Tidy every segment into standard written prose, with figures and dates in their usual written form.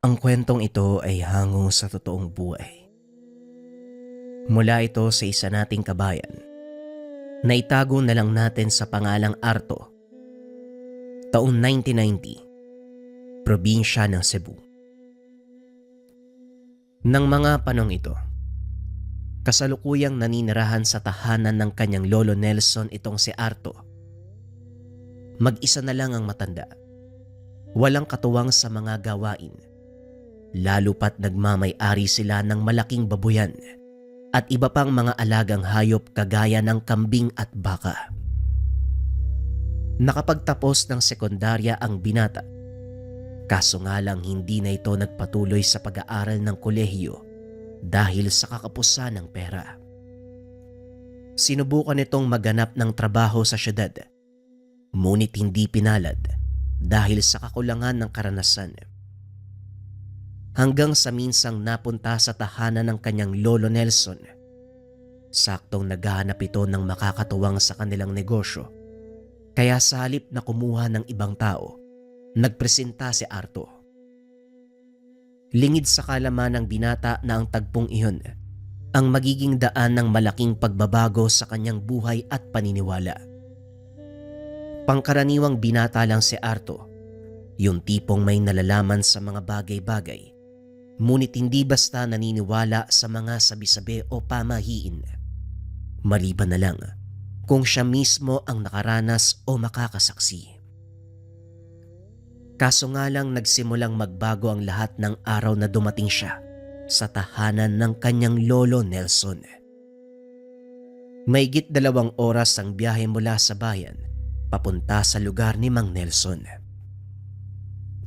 Ang kwentong ito ay hango sa totoong buhay. Mula ito sa isa nating kabayan na itago na lang natin sa pangalang Arto, taon 1990, probinsya ng Cebu. Nang mga panong ito, kasalukuyang naninirahan sa tahanan ng kanyang lolo Nelson itong si Arto. Mag-isa na lang ang matanda, walang katuwang sa mga gawain, lalo pat nagmamay-ari sila ng malaking babuyan at iba pang mga alagang hayop kagaya ng kambing at baka. Nakapagtapos ng sekundarya ang binata, kaso nga lang hindi na ito nagpatuloy sa pag-aaral ng kolehiyo dahil sa kakapusan ng pera. Sinubukan nitong maghanap ng trabaho sa syudad, ngunit hindi pinalad dahil sa kakulangan ng karanasan. Hanggang sa minsang napunta sa tahanan ng kanyang lolo Nelson. Saktong naghahanap ito ng makakatuwang sa kanilang negosyo, kaya sa halip na kumuha ng ibang tao, nagpresenta si Arto. Lingid sa kalaman ng binata na ang tagpong iyon ang magiging daan ng malaking pagbabago sa kanyang buhay at paniniwala. Pangkaraniwang binata lang si Arto, yung tipong may nalalaman sa mga bagay-bagay, ngunit hindi basta naniniwala sa mga sabi-sabi o pamahiin. Maliban na lang kung siya mismo ang nakaranas o makakasaksi. Kaso nga lang nagsimulang magbago ang lahat ng araw na dumating siya sa tahanan ng kanyang lolo Nelson. Mahigit 2 oras ang biyahe mula sa bayan papunta sa lugar ni Mang Nelson.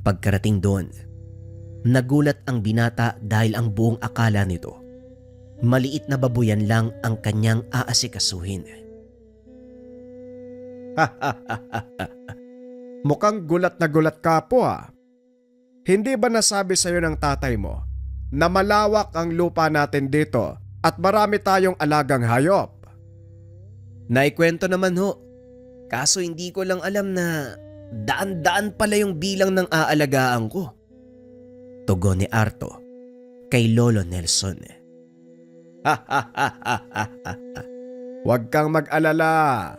Pagkarating doon, nagulat ang binata dahil ang buong akala nito, maliit na babuyan lang ang kanyang aasikasuhin. Mukhang gulat na gulat ka po ah. Hindi ba nasabi sa'yo ng tatay mo na malawak ang lupa natin dito at marami tayong alagang hayop? Naikwento naman ho, kaso hindi ko lang alam na daan-daan pala yung bilang ng aalagaan ko. Tugon ni Arto kay Lolo Nelson. Huwag kang mag-alala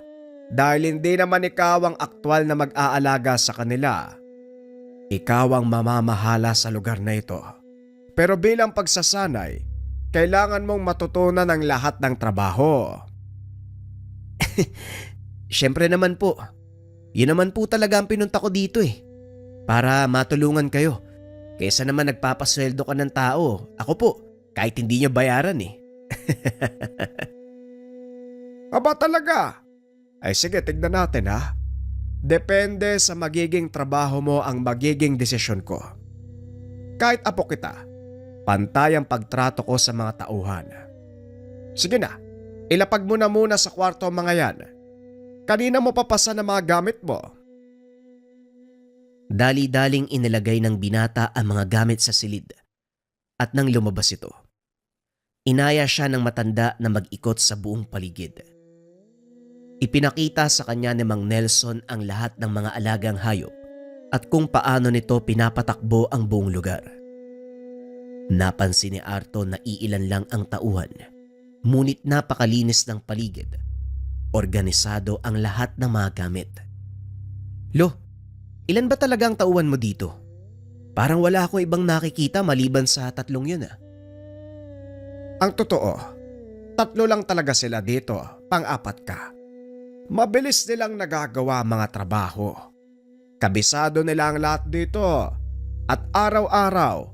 dahil hindi naman ikaw ang aktwal na mag-aalaga sa kanila. Ikaw ang mamamahala sa lugar na ito. Pero bilang pagsasanay, kailangan mong matutunan ang lahat ng trabaho. Siyempre naman po, yun naman po talaga ang pinunta ko dito para matulungan kayo. Kesa naman nagpapasweldo ka ng tao, ako po, kahit hindi niya bayaran Aba talaga? Ay sige, tignan natin ha. Depende sa magiging trabaho mo ang magiging desisyon ko. Kahit apo kita, pantay ang pagtrato ko sa mga tauhan. Sige na, ilapag mo na muna sa kwarto ang mga yan. Kanina mo papasan ang mga gamit mo. Dali-daling inilagay ng binata ang mga gamit sa silid at nang lumabas ito, inaya siya ng matanda na mag-ikot sa buong paligid. Ipinakita sa kanya ni Mang Nelson ang lahat ng mga alagang hayop at kung paano nito pinapatakbo ang buong lugar. Napansin ni Arto na iilan lang ang tauhan, ngunit napakalinis ng paligid. Organisado ang lahat ng mga gamit. Lo, ilan ba talaga ang tauhan mo dito? Parang wala akong ibang nakikita maliban sa 3 yun Ang totoo, 3 lang talaga sila dito, pang-4 ka. Mabilis nilang nagagawa mga trabaho. Kabisado nila ang lahat dito at araw-araw,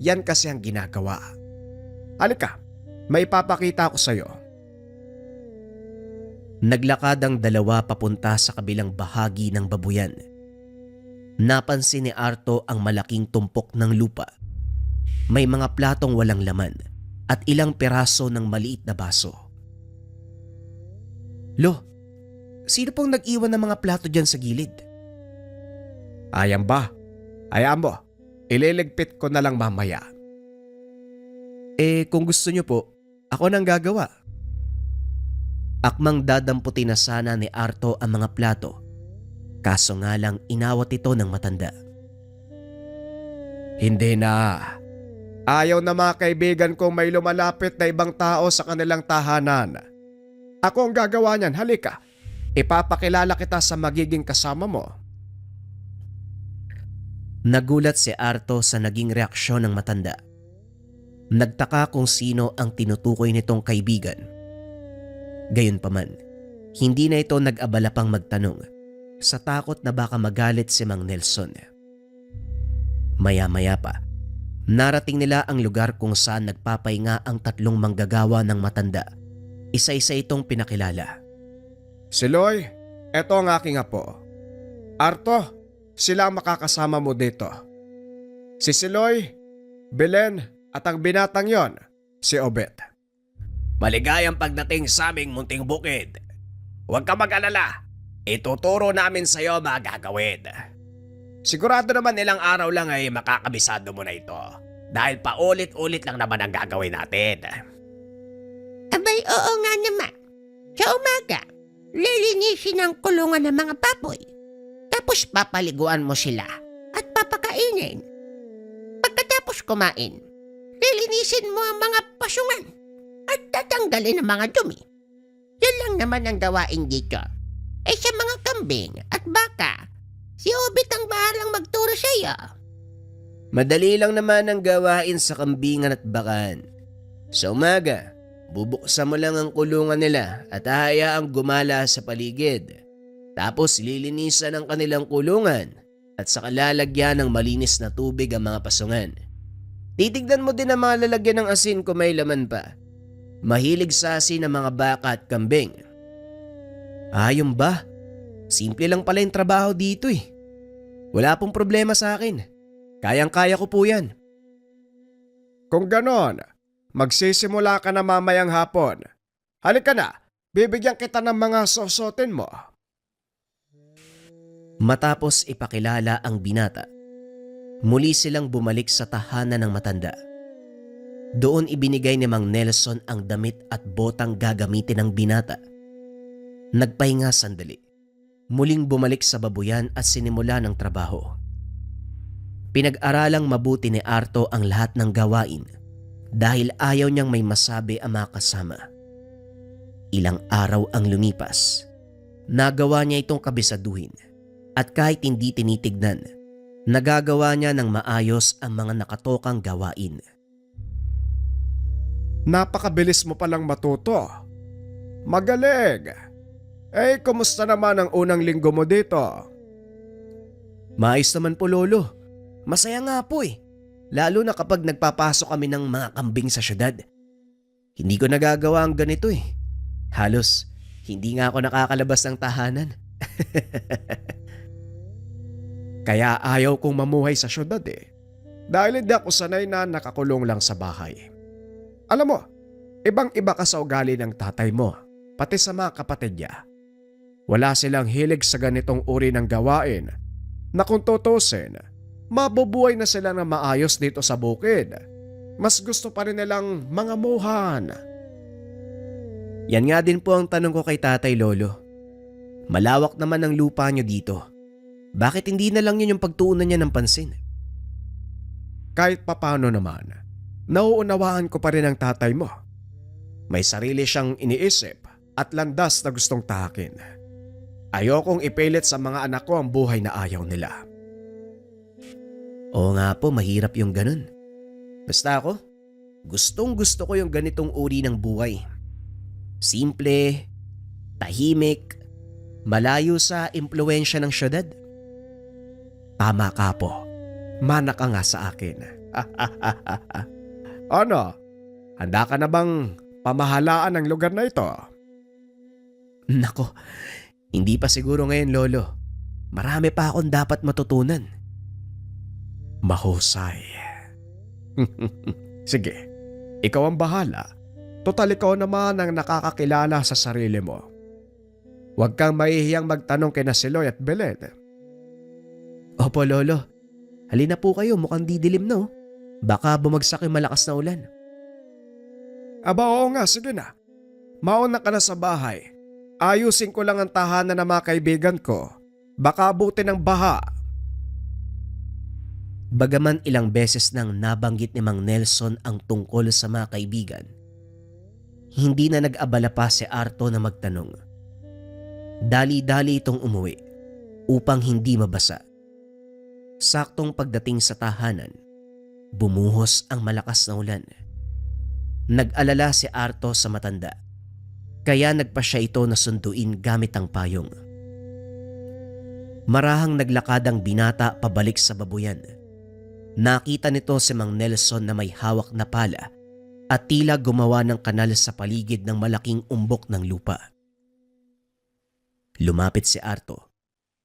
yan kasi ang ginagawa. Halika, may ipapakita ko sa'yo. Naglakad ang dalawa papunta sa kabilang bahagi ng babuyan. Napansin ni Arto ang malaking tumpok ng lupa. May mga platong walang laman at ilang piraso ng maliit na baso. Lo, sino pong nag-iwan ng mga plato dyan sa gilid? Ayan ba? Ayan mo, ililigpit ko na lang mamaya. Kung gusto niyo po, ako nang gagawa. Akmang dadamputin na sana ni Arto ang mga plato, kaso nga lang inawat ito ng matanda. Hindi na. Ayaw na mga kaibigan kong may lumalapit na ibang tao sa kanilang tahanan. Ako ang gagawa niyan, halika. Ipapakilala kita sa magiging kasama mo. Nagulat si Arto sa naging reaksyon ng matanda. Nagtaka kung sino ang tinutukoy nitong kaibigan. Gayunpaman, hindi na ito nag-abala pang magtanong sa takot na baka magalit si Mang Nelson. Maya-maya pa, narating nila ang lugar kung saan nagpapahinga ang tatlong manggagawa ng matanda. Isa-isa itong pinakilala. Siloy, eto ang aking apo. Arto, sila ang makakasama mo dito. Si Siloy, Belen at ang binatang yon, si Obet. Maligayang pagdating sa aming munting bukid. Huwag ka mag-alala. Ituturo namin sa iyo mga gagawin. Sigurado naman ilang araw lang ay makakabisado mo na ito. Dahil paulit-ulit lang naman ang gagawin natin. Abay, oo nga naman. Sa umaga, lilinisin ang kulungan ng mga baboy. Tapos papaliguan mo sila at papakainin. Pagkatapos kumain, lilinisin mo ang mga pasungan at tatanggalin ang mga dumi. Yan lang naman ang gawain dito. Eh sa mga kambing at baka, si Obit ang bahalang magturo sa iyo. Madali lang naman ang gawain sa kambingan at bakan. Sa umaga, bubuksan mo lang ang kulungan nila at hahayaang gumala sa paligid. Tapos lilinisan ang kanilang kulungan at saka lalagyan ng malinis na tubig ang mga pasungan. Titignan mo din ang mga lalagyan ng asin kung may laman pa. Mahilig sa asin ang mga baka at kambing. Ayun ba? Simple lang pala yung trabaho dito eh. Wala pong problema sa akin. Kayang-kaya ko po yan. Kung ganon, magsisimula ka na mamayang hapon. Halika na, bibigyan kita ng mga sosotin mo. Matapos ipakilala ang binata, muli silang bumalik sa tahanan ng matanda. Doon ibinigay ni Mang Nelson ang damit at botang gagamitin ng binata. Nagpahinga sandali. Muling bumalik sa babuyan at sinimula ng trabaho. Pinag-aralang mabuti ni Arto ang lahat ng gawain dahil ayaw niyang may masabi ang mga kasama. Ilang araw ang lumipas. Nagawa niya itong kabisaduhin at kahit hindi tinitignan, nagagawa niya ng maayos ang mga nakatokang gawain. Napakabilis mo palang matuto. Magaling! Eh, kumusta naman ang unang linggo mo dito? Maayos naman po, Lolo. Masaya nga po eh. Lalo na kapag nagpapasok kami ng mga kambing sa syudad. Hindi ko nagagawa ang ganito eh. Halos hindi nga ako nakakalabas ng tahanan. Kaya ayaw kong mamuhay sa syudad eh. Dahil hindi ako sanay na nakakulong lang sa bahay. Alam mo, ibang-iba ka sa ugali ng tatay mo, pati sa mga kapatid niya. Wala silang hilig sa ganitong uri ng gawain na kung tutusin, mabubuhay na sila ng maayos dito sa bukid. Mas gusto pa rin nilang mangamuhan. Yan nga din po ang tanong ko kay tatay, Lolo. Malawak naman ang lupa niyo dito. Bakit hindi na lang yun yung pagtuunan niya ng pansin? Kahit papano naman, nauunawaan ko pa rin ang tatay mo. May sarili siyang iniisip at landas na gustong tahakin. Ayokong ipilit sa mga anak ko ang buhay na ayaw nila. Oo nga po, mahirap yung ganun. Basta ako, gustong gusto ko yung ganitong uri ng buhay. Simple, tahimik, malayo sa impluensya ng syudad. Tama ka po, mana ka nga sa akin. Ano, handa ka na bang pamahalaan ang lugar na ito? Nako, hindi pa siguro ngayon, Lolo. Marami pa akong dapat matutunan. Mahusay. Sige, ikaw ang bahala. Total ikaw naman ang nakakakilala sa sarili mo. Huwag kang mahihiyang magtanong kina Siloy at Belen. Opo, Lolo. Halina po kayo, mukhang didilim no. Baka bumagsak yung malakas na ulan. Aba oo nga, sige na. Mauna ka na sa bahay. Ayusin ko lang ang tahanan ng mga kaibigan ko. Baka abutin ng baha. Bagaman ilang beses nang nabanggit ni Mang Nelson ang tungkol sa mga kaibigan, hindi na nag-abala pa si Arto na magtanong. Dali-dali itong umuwi upang hindi mabasa. Saktong pagdating sa tahanan, bumuhos ang malakas na ulan. Nag-alala si Arto sa matanda, kaya nagpa siya ito na sunduin gamit ang payong. Marahang naglakad ang binata pabalik sa babuyan. Nakita nito si Mang Nelson na may hawak na pala at tila gumawa ng kanal sa paligid ng malaking umbok ng lupa. Lumapit si Arto,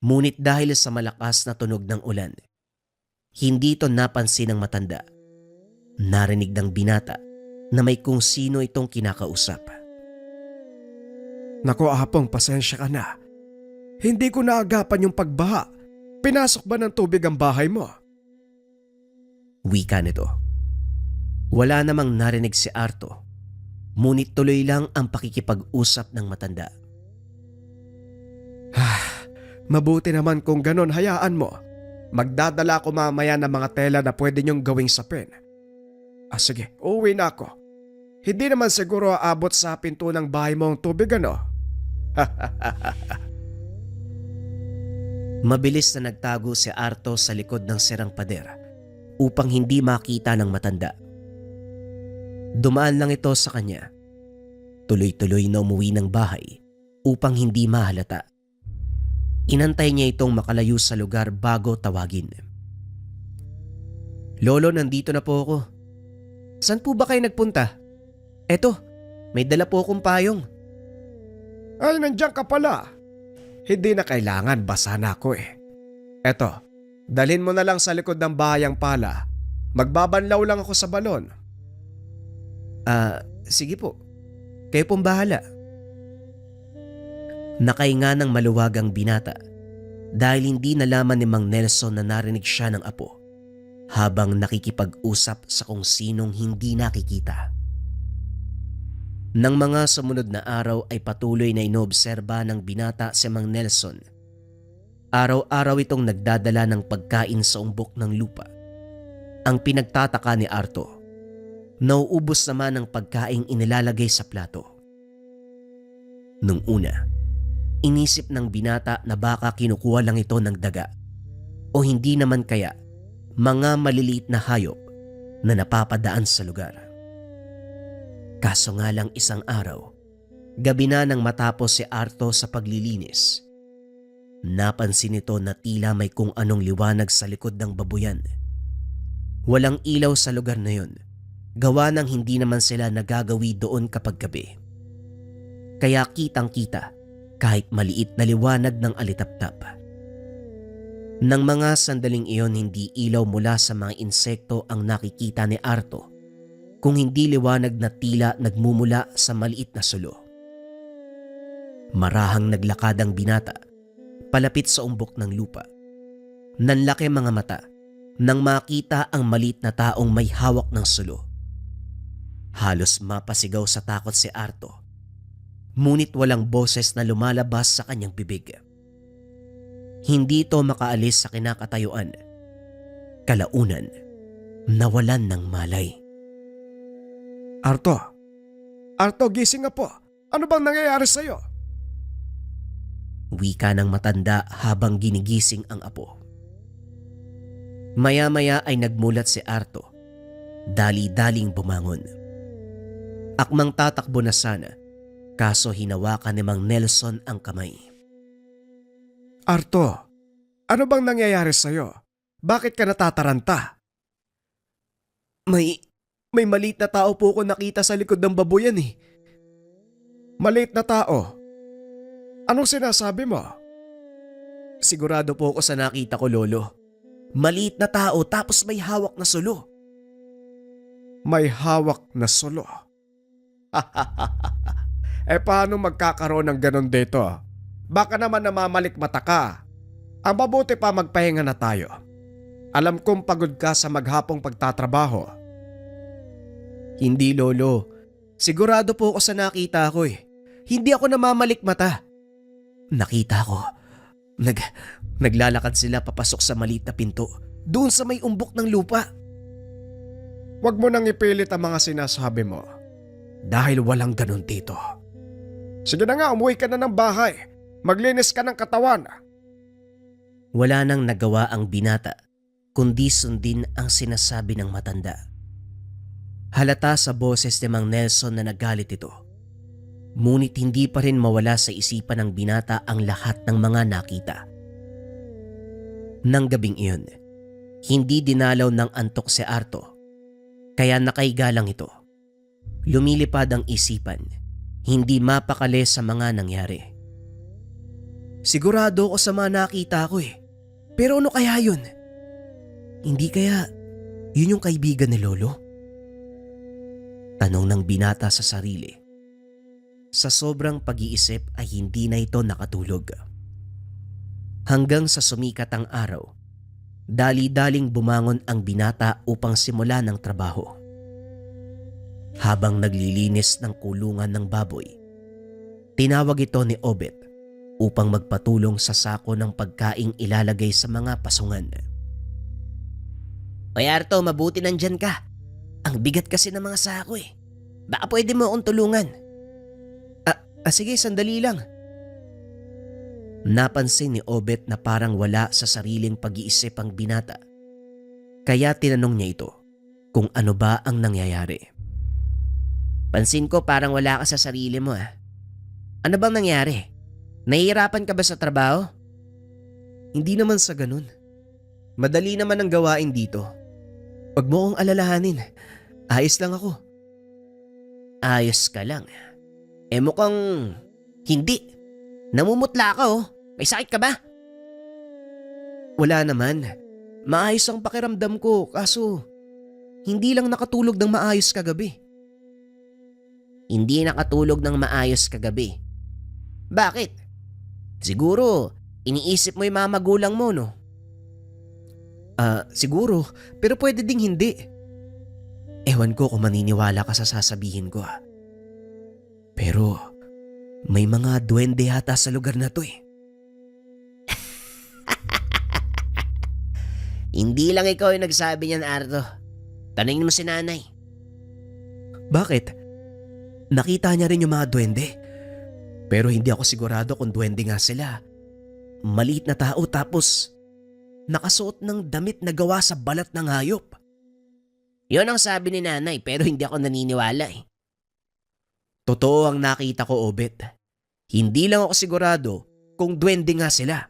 ngunit dahil sa malakas na tunog ng ulan, hindi ito napansin ng matanda. Narinig ng binata na may kung sino itong kinakausap. Naku Apong, pasensya ka na. Hindi ko naagapan yung pagbaha. Pinasok ba ng tubig ang bahay mo? Wika nito. Wala namang narinig si Arto, ngunit tuloy lang ang pakikipag-usap ng matanda. Mabuti naman kung ganon, hayaan mo. Magdadala ako mamaya ng mga tela na pwede niyong gawing sapin. Sige, uwi na ako. Hindi naman siguro aabot sa pinto ng bahay mo ang tubig, ano? Mabilis na nagtago si Arto sa likod ng sirang pader upang hindi makita ng matanda. Dumaan lang ito sa kanya. Tuloy-tuloy na umuwi ng bahay upang hindi mahalata. Inantay niya itong makalayo sa lugar bago tawagin. Lolo, nandito na po ako. Saan po ba kayo nagpunta? Eto, may dala po akong payong. Ay, nandiyan ka pala. Hindi na kailangan, basa na ako eh. Eto, dalhin mo na lang sa likod ng bahay ang pala. Magbabanlaw lang ako sa balon. Sige po. Kayo pong bahala. Nakahinga ng maluwag ang binata dahil hindi nalaman ni Mang Nelson na narinig siya ng apo habang nakikipag-usap sa kung sinong hindi nakikita. Nang mga sumunod na araw ay patuloy na inoobserba ng binata si Mang Nelson. Araw-araw itong nagdadala ng pagkain sa umbok ng lupa. Ang pinagtataka ni Arto, nauubos naman ang pagkaing inilalagay sa plato. Nung una, inisip ng binata na baka kinukuha lang ito ng daga o hindi naman kaya mga maliliit na hayop na napapadaan sa lugar. Kaso nga lang isang araw, gabi na nang matapos si Arto sa paglilinis, napansin nito na tila may kung anong liwanag sa likod ng babuyan. Walang ilaw sa lugar na yun, gawa ng hindi naman sila nagagawi doon kapag gabi. Kaya kitang-kita kahit maliit na liwanag ng alitaptap. Nang mga sandaling iyon, hindi ilaw mula sa mga insekto ang nakikita ni Arto, kung hindi liwanag na tila nagmumula sa maliit na sulo. Marahang naglakad ang binata palapit sa umbok ng lupa. Nanlaki mga mata nang makita ang maliit na taong may hawak ng sulo. Halos mapasigaw sa takot si Arto, ngunit walang boses na lumalabas sa kanyang bibig. Hindi ito makaalis sa kinakatayuan. Kalaunan, nawalan ng malay. Arto! Arto, gising nga po. Ano bang nangyayari sa'yo? Wika ng matanda habang ginigising ang apo. Maya-maya ay nagmulat si Arto. Dali-daling bumangon. Akmang tatakbo na sana, kaso hinawakan ni Mang Nelson ang kamay. Arto, ano bang nangyayari sa'yo? Bakit ka natataranta? May maliit na tao po ko nakita sa likod ng babuyan eh. Maliit na tao? Anong sinasabi mo? Sigurado po ako sa nakita ko, Lolo. Maliit na tao tapos may hawak na sulo. May hawak na sulo? Paano magkakaroon ng ganon dito? Baka naman namamalikmata ka. Ang mabuti pa magpahinga na tayo. Alam kong pagod ka sa maghapong pagtatrabaho. Hindi, Lolo. Sigurado po ako sa nakita ko eh. Hindi ako namamalikmata. Nakita ko. Naglalakad sila papasok sa maliit na pinto. Doon sa may umbok ng lupa. Huwag mo nang ipilit ang mga sinasabi mo. Dahil walang ganun dito. Sige na nga, umuwi ka na ng bahay. Maglinis ka ng katawan. Wala nang nagawa ang binata, kundi sundin ang sinasabi ng matanda. Halata sa boses ni Mang Nelson na nagalit ito. Ngunit hindi pa rin mawala sa isipan ng binata ang lahat ng mga nakita. Nang gabing iyon, hindi dinalaw ng antok si Arto, kaya nakaiga lang ito. Lumilipad ang isipan, hindi mapakali sa mga nangyari. Sigurado ako sa mga nakita ko eh. Pero ano kaya yun? Hindi kaya yun yung kaibigan ni Lolo? Tanong ng binata sa sarili. Sa sobrang pag-iisip ay hindi na ito nakatulog. Hanggang sa sumikat ang araw, dali-daling bumangon ang binata upang simulan ng trabaho. Habang naglilinis ng kulungan ng baboy, tinawag ito ni Obet upang magpatulong sa sako ng pagkaing ilalagay sa mga pasungan. Oy Arto, mabuti nandyan ka. Ang bigat kasi ng mga sako eh. Baka pwede mo akong tulungan. Sige, sandali lang. Napansin ni Obet na parang wala sa sariling pag-iisip ang binata. Kaya tinanong niya ito kung ano ba ang nangyayari. Pansin ko parang wala ka sa sarili mo ah. Ano bang nangyari? Nahihirapan ka ba sa trabaho? Hindi naman sa ganun. Madali naman ang gawain dito. Huwag mo akong alalahanin. Ayos lang ako. Ayos ka lang. Mukhang hindi. Namumutla ka oh. May sakit ka ba? Wala naman. Maayos ang pakiramdam ko kaso hindi lang nakatulog ng maayos kagabi. Hindi nakatulog ng maayos kagabi. Bakit? Siguro iniisip mo yung mga magulang mo no? Siguro pero pwede ding hindi. Ewan ko kung maniniwala ka sa sasabihin ko ah. Pero may mga duwende hata sa lugar na to eh. Hindi lang ikaw yung nagsabi niyan, Arto. Tanungin mo si nanay. Bakit? Nakita niya rin yung mga duwende. Pero hindi ako sigurado kung duwende nga sila. Maliit na tao tapos nakasuot ng damit na gawa sa balat ng hayop. Yon ang sabi ni nanay pero hindi ako naniniwala eh. Totoo ang nakita ko, Obet. Hindi lang ako sigurado kung duwende nga sila.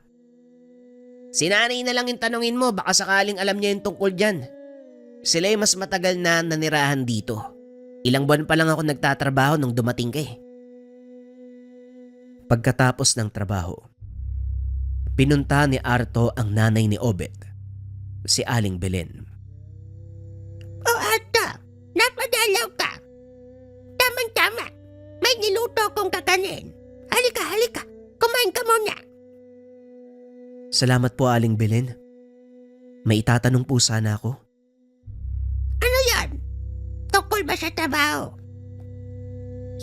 Si nanay na lang yung tanungin mo, baka sakaling alam niya yung tungkol dyan. Sila'y mas matagal na nanirahan dito. Ilang buwan pa lang ako nagtatrabaho nung dumating ka eh. Pagkatapos ng trabaho, pinunta ni Arto ang nanay ni Obet, si Aling Belen. Arto, napadalaw ka. Tama-tama. May niluto akong kakanin. Halika. Kumain ka muna. Salamat po, Aling Belen. May itatanong po sana ako. Ano yan? Tungkol ba sa trabaho?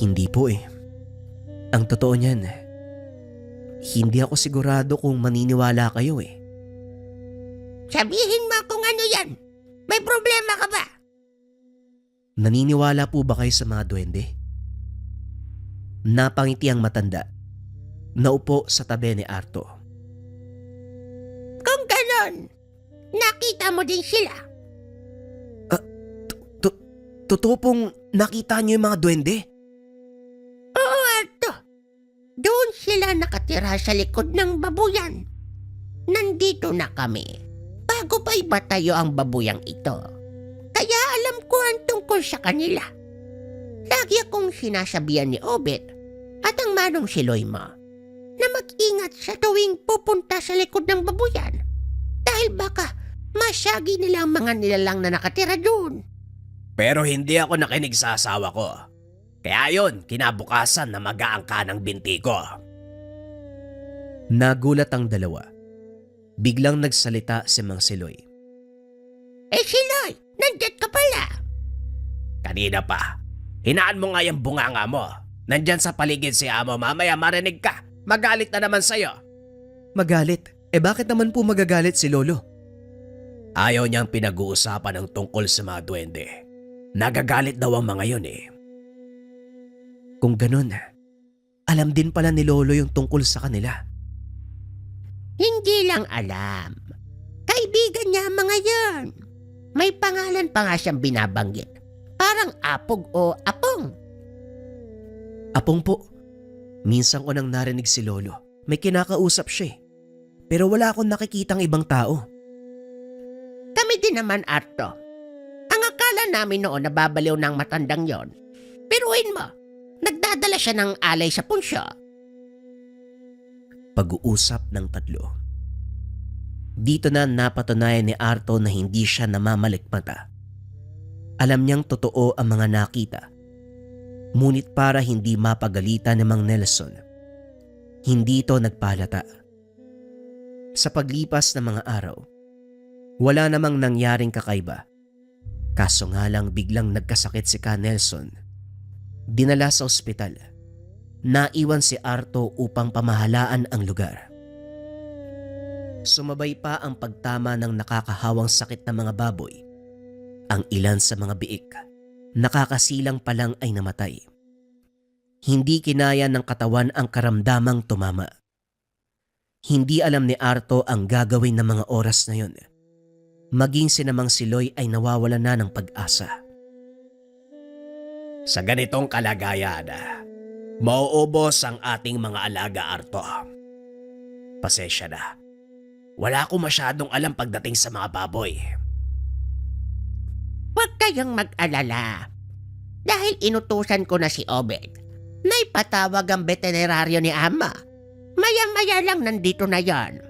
Hindi po eh. Ang totoo niyan, hindi ako sigurado kung maniniwala kayo eh. Sabihin mo kung ano yan. May problema ka ba? Naniniwala po ba kayo sa mga duwende? Napangiti ang matanda. Naupo sa tabi ni Arto. Kung ganon, nakita mo din sila. Totoo pong nakita niyo yung mga duwende? Oo, Arto. Doon sila nakatira sa likod ng babuyan. Nandito na kami. Bago pa ibatayo ang babuyang ito. Kaya alam ko ang tungkol sa kanila. Lagi akong sinasabihan ni Obet at ang manong si Loima na mag-ingat sa tuwing pupunta sa likod ng babuyan dahil baka masyagi nila ang mga nilalang na nakatira doon. Pero hindi ako nakinig sa asawa ko. Kaya yon, kinabukasan na mag-aangka ng binti ko. Nagulat ang dalawa. Biglang nagsalita si Mang Siloy. Siloy, nandiyan ka pala. Kanina pa. Hinaan mo nga yung bunganga mo. Nandyan sa paligid si Amo, mamaya marinig ka. Magalit na naman sa'yo. Magalit? Bakit naman po magagalit si Lolo? Ayaw niyang pinag-uusapan ng tungkol sa mga duwende. Nagagalit daw ang mga yun eh. Kung ganun, alam din pala ni Lolo yung tungkol sa kanila. Hindi lang alam. Kaibigan niya ang mga yan. May pangalan pa nga siyang binabanggit. Parang apog o apong. Apong po, minsan ko nang narinig si Lolo. May kinakausap siya eh. Pero wala akong nakikitang ibang tao. Kami din naman, Arto. Ang akala namin noon na babaliw ng matandang yon. Piruin mo, nagdadala siya ng alay sa punsyo. Pag-uusap ng tatlo. Dito na napatunayan ni Arto na hindi siya namamalikmata. Alam niyang totoo ang mga nakita. Ngunit para hindi mapagalitan ni Mang Nelson, hindi ito nagpalata. Sa paglipas ng mga araw, wala namang nangyaring kakaiba. Kaso nga lang biglang nagkasakit si Ka Nelson. Dinala sa ospital. Naiwan si Arto upang pamahalaan ang lugar. Sumabay pa ang pagtama ng nakakahawang sakit ng mga baboy. Ang ilan sa mga biik, nakakasilang pa lang ay namatay. Hindi kinaya ng katawan ang karamdamang tumama. Hindi alam ni Arto ang gagawin ng mga oras na yun. Maging sinamang si Loy ay nawawala na ng pag-asa. Sa ganitong kalagayan, mauubos ang ating mga alaga, Arto. Pasensya na. Wala akong masyadong alam pagdating sa mga baboy. Huwag kayong mag-alala. Dahil inutusan ko na si Obed, naipatawag ang veterinaryo ni Ama. Maya-maya lang nandito na yan.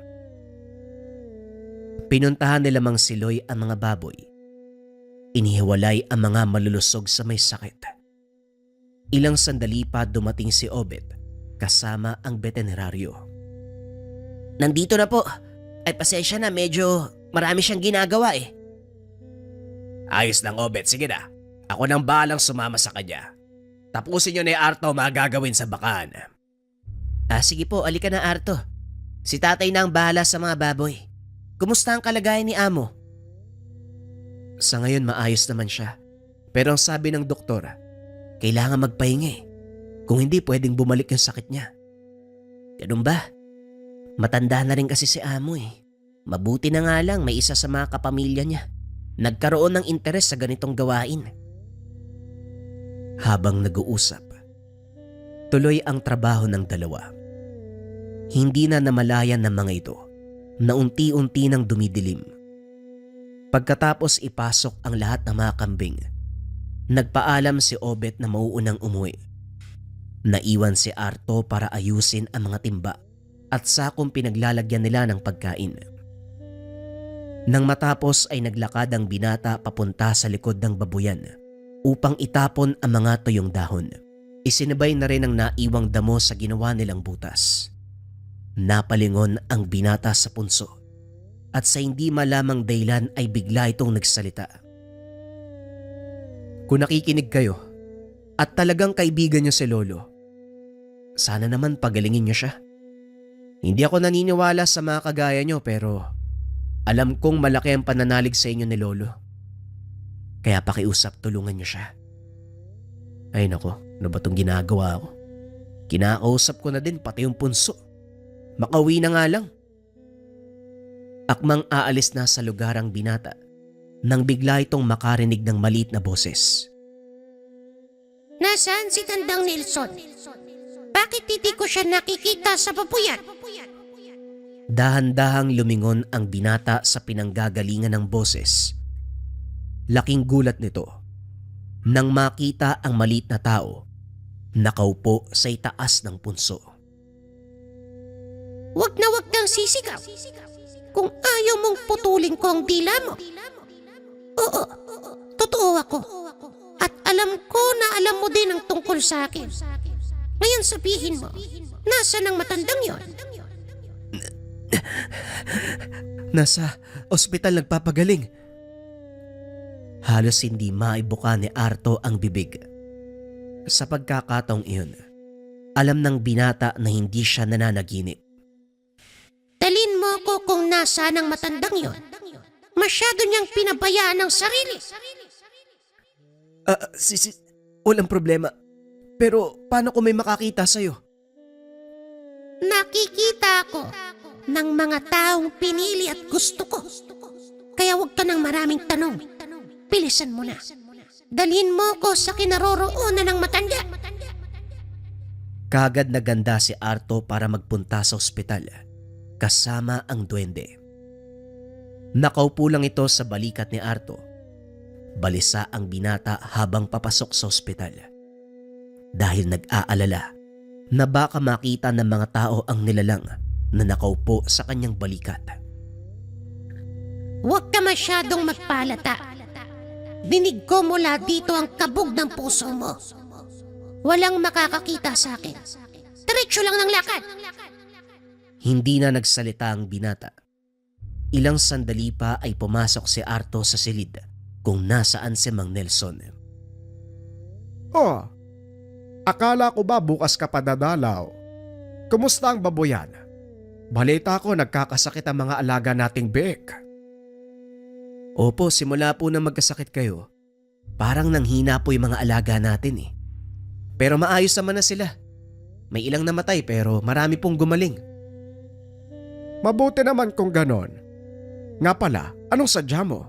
Pinuntahan nila Mang Siloy ang mga baboy. Inihiwalay ang mga malulusog sa may sakit. Ilang sandali pa dumating si Obed kasama ang veterinaryo. Nandito na po. Ay pasensya na, medyo marami siyang ginagawa eh. Ayos lang, Obed. Sige na. Ako nang bahalang sumama sa kanya. Tapusin niyo na yung Arto magagawin sa bakan. Sige po, alika na Arto. Si tatay na ang bahala sa mga baboy. Kumusta ang kalagayan ni Amo? Sa ngayon maayos naman siya. Pero ang sabi ng doktor, kailangan magpahinga eh. Kung hindi pwedeng bumalik yung sakit niya. Ganun ba? Matanda na rin kasi si Amo eh. Mabuti na nga lang may isa sa mga kapamilya niya. Nagkaroon ng interes sa ganitong gawain. Habang nag-uusap, tuloy ang trabaho ng dalawa. Hindi na namalayan ng mga ito na unti-unti nang dumidilim. Pagkatapos ipasok ang lahat ng mga kambing, nagpaalam si Obed na mauunang umuwi. Naiwan si Arto para ayusin ang mga timba at sakong pinaglalagyan nila ng pagkain. Nang matapos ay naglakad ang binata papunta sa likod ng babuyan upang itapon ang mga tuyong dahon. Isinabay na rin ang naiwang damo sa ginawa nilang butas. Napalingon ang binata sa punso at sa hindi malamang dahilan ay bigla itong nagsalita. Kung nakikinig kayo at talagang kaibigan niyo si Lolo, sana naman pagalingin niyo siya. Hindi ako naniniwala sa mga kagaya niyo pero alam kong malaki ang pananalig sa inyo ni Lolo. Kaya pakiusap, tulungan niyo siya. Ay nako, ano ba itong ginagawa ko? Kinakausap ko na din pati yung punso. Makauwi na nga lang. Akmang aalis na sa lugar ang binata nang bigla itong makarinig ng maliit na boses. Nasaan si Tandang Nelson? Bakit hindi ko siya nakikita sa babuyan? Dahan-dahang lumingon ang binata sa pinanggagalingan ng boses. Laking gulat nito nang makita ang maliit na tao nakaupo sa itaas ng punso. Huwag na huwag kang sisigaw. Kung ayaw mong putulin ko ang dila mo. Oo, totoo ako. At alam ko na alam mo din ang tungkol sa akin. Ngayon sabihin mo, nasaan ang matandang yon? Nasa ospital nagpapagaling. Halos hindi maibuka ni Arto ang bibig. Sa pagkakataong iyon, alam ng binata na hindi siya nananaginip. Dalin mo ko kung nasaan ang matandang yon. Masyado niyang pinabayaan ang sarili. Walang problema. Pero paano kung may makakita sa'yo? Nakikita ako ng mga taong pinili at gusto ko. Kaya huwag ka ng maraming tanong. Bilisan mo na. Dalhin mo ko sa kinaroroonan ng matanda. Kagad naganda si Arto para magpunta sa ospital kasama ang duwende. Nakaupo lang ito sa balikat ni Arto. Balisa ang binata habang papasok sa ospital. Dahil nag-aalala na baka makita ng mga tao ang nilalang na nakaupo sa kanyang balikat. Huwag ka masyadong magpalata. Dinig ko mula dito ang kabog ng puso mo. Walang makakakita sa akin. Diretso lang ng lakad. Hindi na nagsalita ang binata. Ilang sandali pa ay pumasok si Arto sa silid kung nasaan si Mang Nelson. Oh, akala ko ba bukas ka pa dadalaw? Kumusta ang baboyan? Balita ko nagkakasakit ang mga alaga nating biik. Opo, simula po na magkasakit kayo, parang nanghina po yung mga alaga natin eh. Pero maayos naman na sila. May ilang namatay pero marami pong gumaling. Mabuti naman kung ganon. Nga pala, anong sadya mo?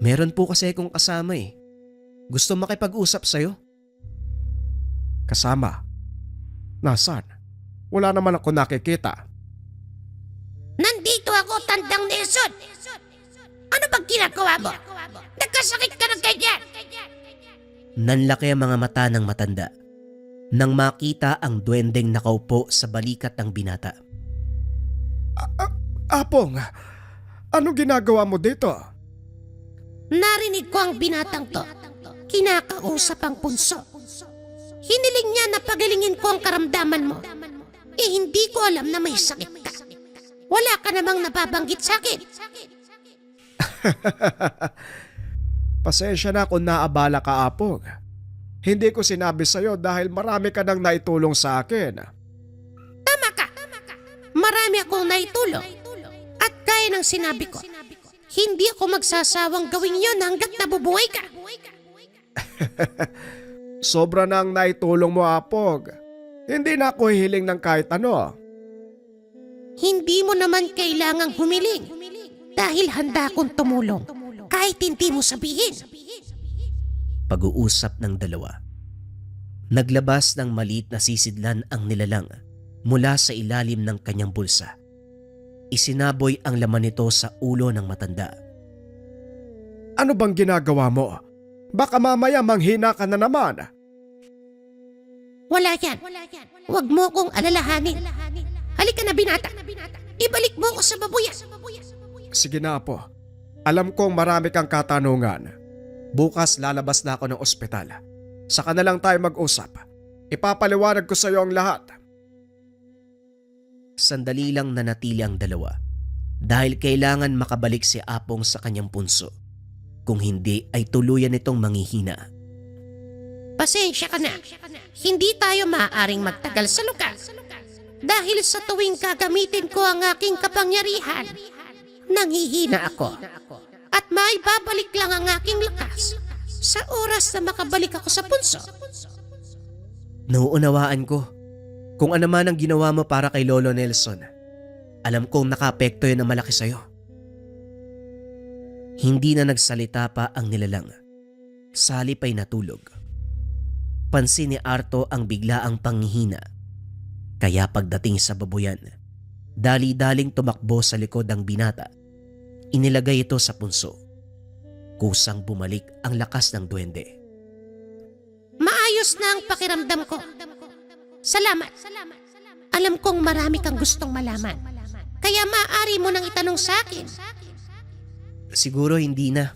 Meron po kasi akong kasama eh. Gusto makipag-usap sa'yo. Kasama? Nasaan? Wala naman ako nakikita. Nandito ako, Tandang Nelson. Ano bang ginagawa mo? Nagkasakit ka ng ganyan. Nanlaki ang mga mata ng matanda nang makita ang duwendeng nakaupo sa balikat ng binata. Apong, ano ginagawa mo dito? Narinig ko ang binatang to. Kinakausap ang punso. Hiniling niya na pagalingin ko ang karamdaman mo. Eh hindi ko alam na may sakit ka. Wala ka namang nababanggit sa akin. Pasensya na kung naabala ka, Apong. Hindi ko sinabi sa'yo dahil marami ka nang naitulong sa akin. Tama ka. Marami akong naitulong. At gaya ng sinabi ko, hindi ako magsasawang gawin yon hanggat nabubuhay ka. Sobra nang naitulong mo, Apog. Hindi na ako hihiling ng kahit ano. Hindi mo naman kailangang humiling dahil handa akong tumulong kahit hindi mo sabihin. Pag-uusap ng dalawa. Naglabas ng maliit na sisidlan ang nilalang mula sa ilalim ng kanyang bulsa. Isinaboy ang laman nito sa ulo ng matanda. Ano bang ginagawa mo? Baka mamaya manghina ka na naman. Wala yan. Huwag mo kong alalahanin. Halika na, binata. Ibalik mo ko sa babuyan. Sige na, Apo. Alam kong marami kang katanungan. Bukas lalabas na ako ng ospital. Saka na lang tayo mag-usap. Ipapaliwanag ko sa iyo ang lahat. Sandali lang nanatili ang dalawa dahil kailangan makabalik si Apong sa kanyang punso. Kung hindi ay tuluyan itong manghihina. Pasensya ka na. Hindi tayo maaaring magtagal sa lugar. Dahil sa tuwing gagamitin ko ang aking kapangyarihan, nanghihina ako. At maibabalik lang ang aking lakas sa oras na makabalik ako sa punso. Nauunawaan ko kung ano man ang ginawa mo para kay Lolo Nelson. Alam kong nakaapekto yun ng malaki sa'yo. Hindi na nagsalita pa ang nilalang. Salip ay natulog. Pansin ni Arto ang biglaang panghihina. Kaya pagdating sa babuyan, dali-daling tumakbo sa likod ang binata. Inilagay ito sa punso. Kusang bumalik ang lakas ng duwende. Maayos na ang pakiramdam ko. Salamat. Alam kong marami kang gustong malaman. Kaya maaari mo nang itanong sa akin. Siguro hindi na.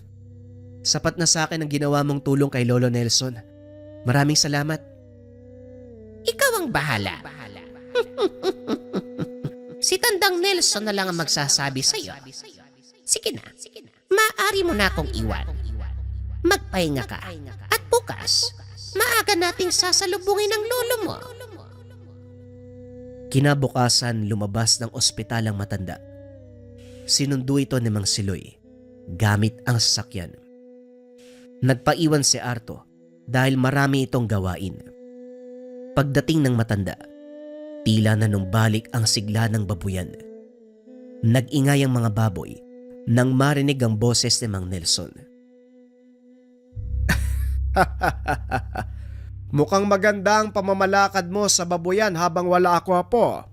Sapat na sa akin ang ginawa mong tulong kay Lolo Nelson. Maraming salamat. Ikaw ang bahala. Si Tandang Nelson na lang ang magsasabi sa iyo. Sige na. Maaari mo na akong iwan. Magpahinga ka. At bukas, maaga nating sasalubungin ang lolo mo. Kinabukasan lumabas ng ospital ang matanda. Sinundo ito ni Mang Siloy gamit ang sasakyan. Nagpaiwan si Arto dahil marami itong gawain. Pagdating ng matanda, tila nanumbalik ang sigla ng babuyan. Nag-ingay ang mga baboy nang marinig ang boses ni Mang Nelson. Mukhang maganda ang pamamalakad mo sa babuyan habang wala ako, Apo.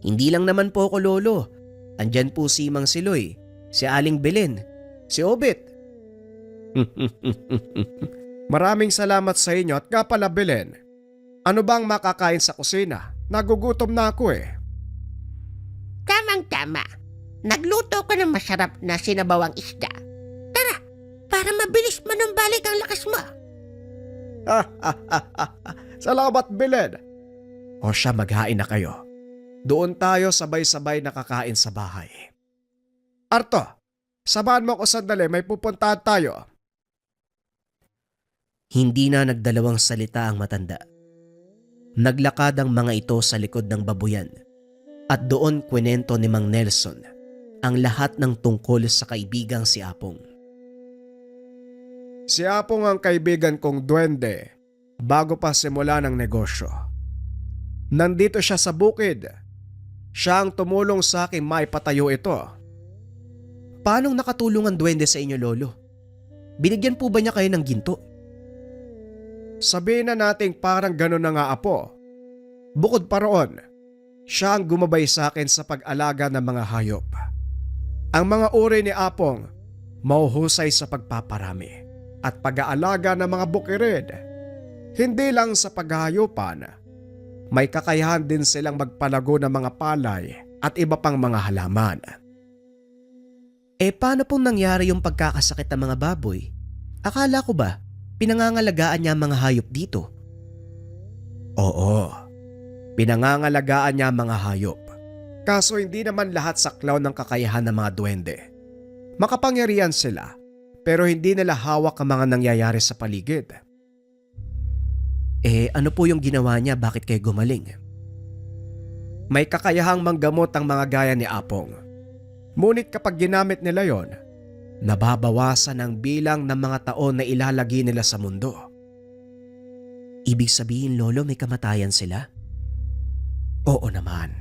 Hindi lang naman po ako, Lolo. Andyan po si Mang Siloy, si Aling Belen, si Obet. Maraming salamat sa inyo at nga pala, Belen. Ano bang makakain sa kusina? Nagugutom na ako eh. Tamang-tama. Nagluto ko ng masarap na sinabawang isda. Tara, para mabilis manumbalik ang lakas mo. Salamat, Belen. O siya, maghain na kayo. Doon tayo sabay-sabay nakakain sa bahay. Arto, samahan mo ako sandali, may pupuntahan tayo. Hindi na nagdalawang salita ang matanda. Naglakad ang mga ito sa likod ng babuyan at doon kwento ni Mang Nelson ang lahat ng tungkol sa kaibigang si Apong. Si Apong ang kaibigan kong duwende bago pa simula ng negosyo. Nandito siya sa bukid. Siya ang tumulong sa akin maipatayo ito. Paanong nakatulong ang duwende sa inyo, Lolo? Binigyan po ba niya kayo ng ginto? Sabihin na nating parang gano'n na nga, Apo. Bukod pa roon, siya ang gumabay sa akin sa pag-alaga ng mga hayop. Ang mga uri ni Apong mauhusay sa pagpaparami at pag-aalaga ng mga bukirid. Hindi lang sa paghahayupan, may kakayahan din silang magpalago ng mga palay at iba pang mga halaman. Paano pong nangyari yung pagkakasakit ng mga baboy? Akala ko ba pinangangalagaan niya ang mga hayop dito? Oo, pinangangalagaan niya ang mga hayop. Kaso hindi naman lahat saklaw ng kakayahan ng mga duwende. Makapangyarihan sila, pero hindi nila hawak ang mga nangyayari sa paligid. Ano po yung ginawa niya? Bakit kayo gumaling? May kakayahang manggamot ang mga gaya ni Apong. Ngunit kapag ginamit nila yon, nababawasan ang bilang ng mga taon na ilalagi nila sa mundo. Ibig sabihin, Lolo, may kamatayan sila? Oo naman.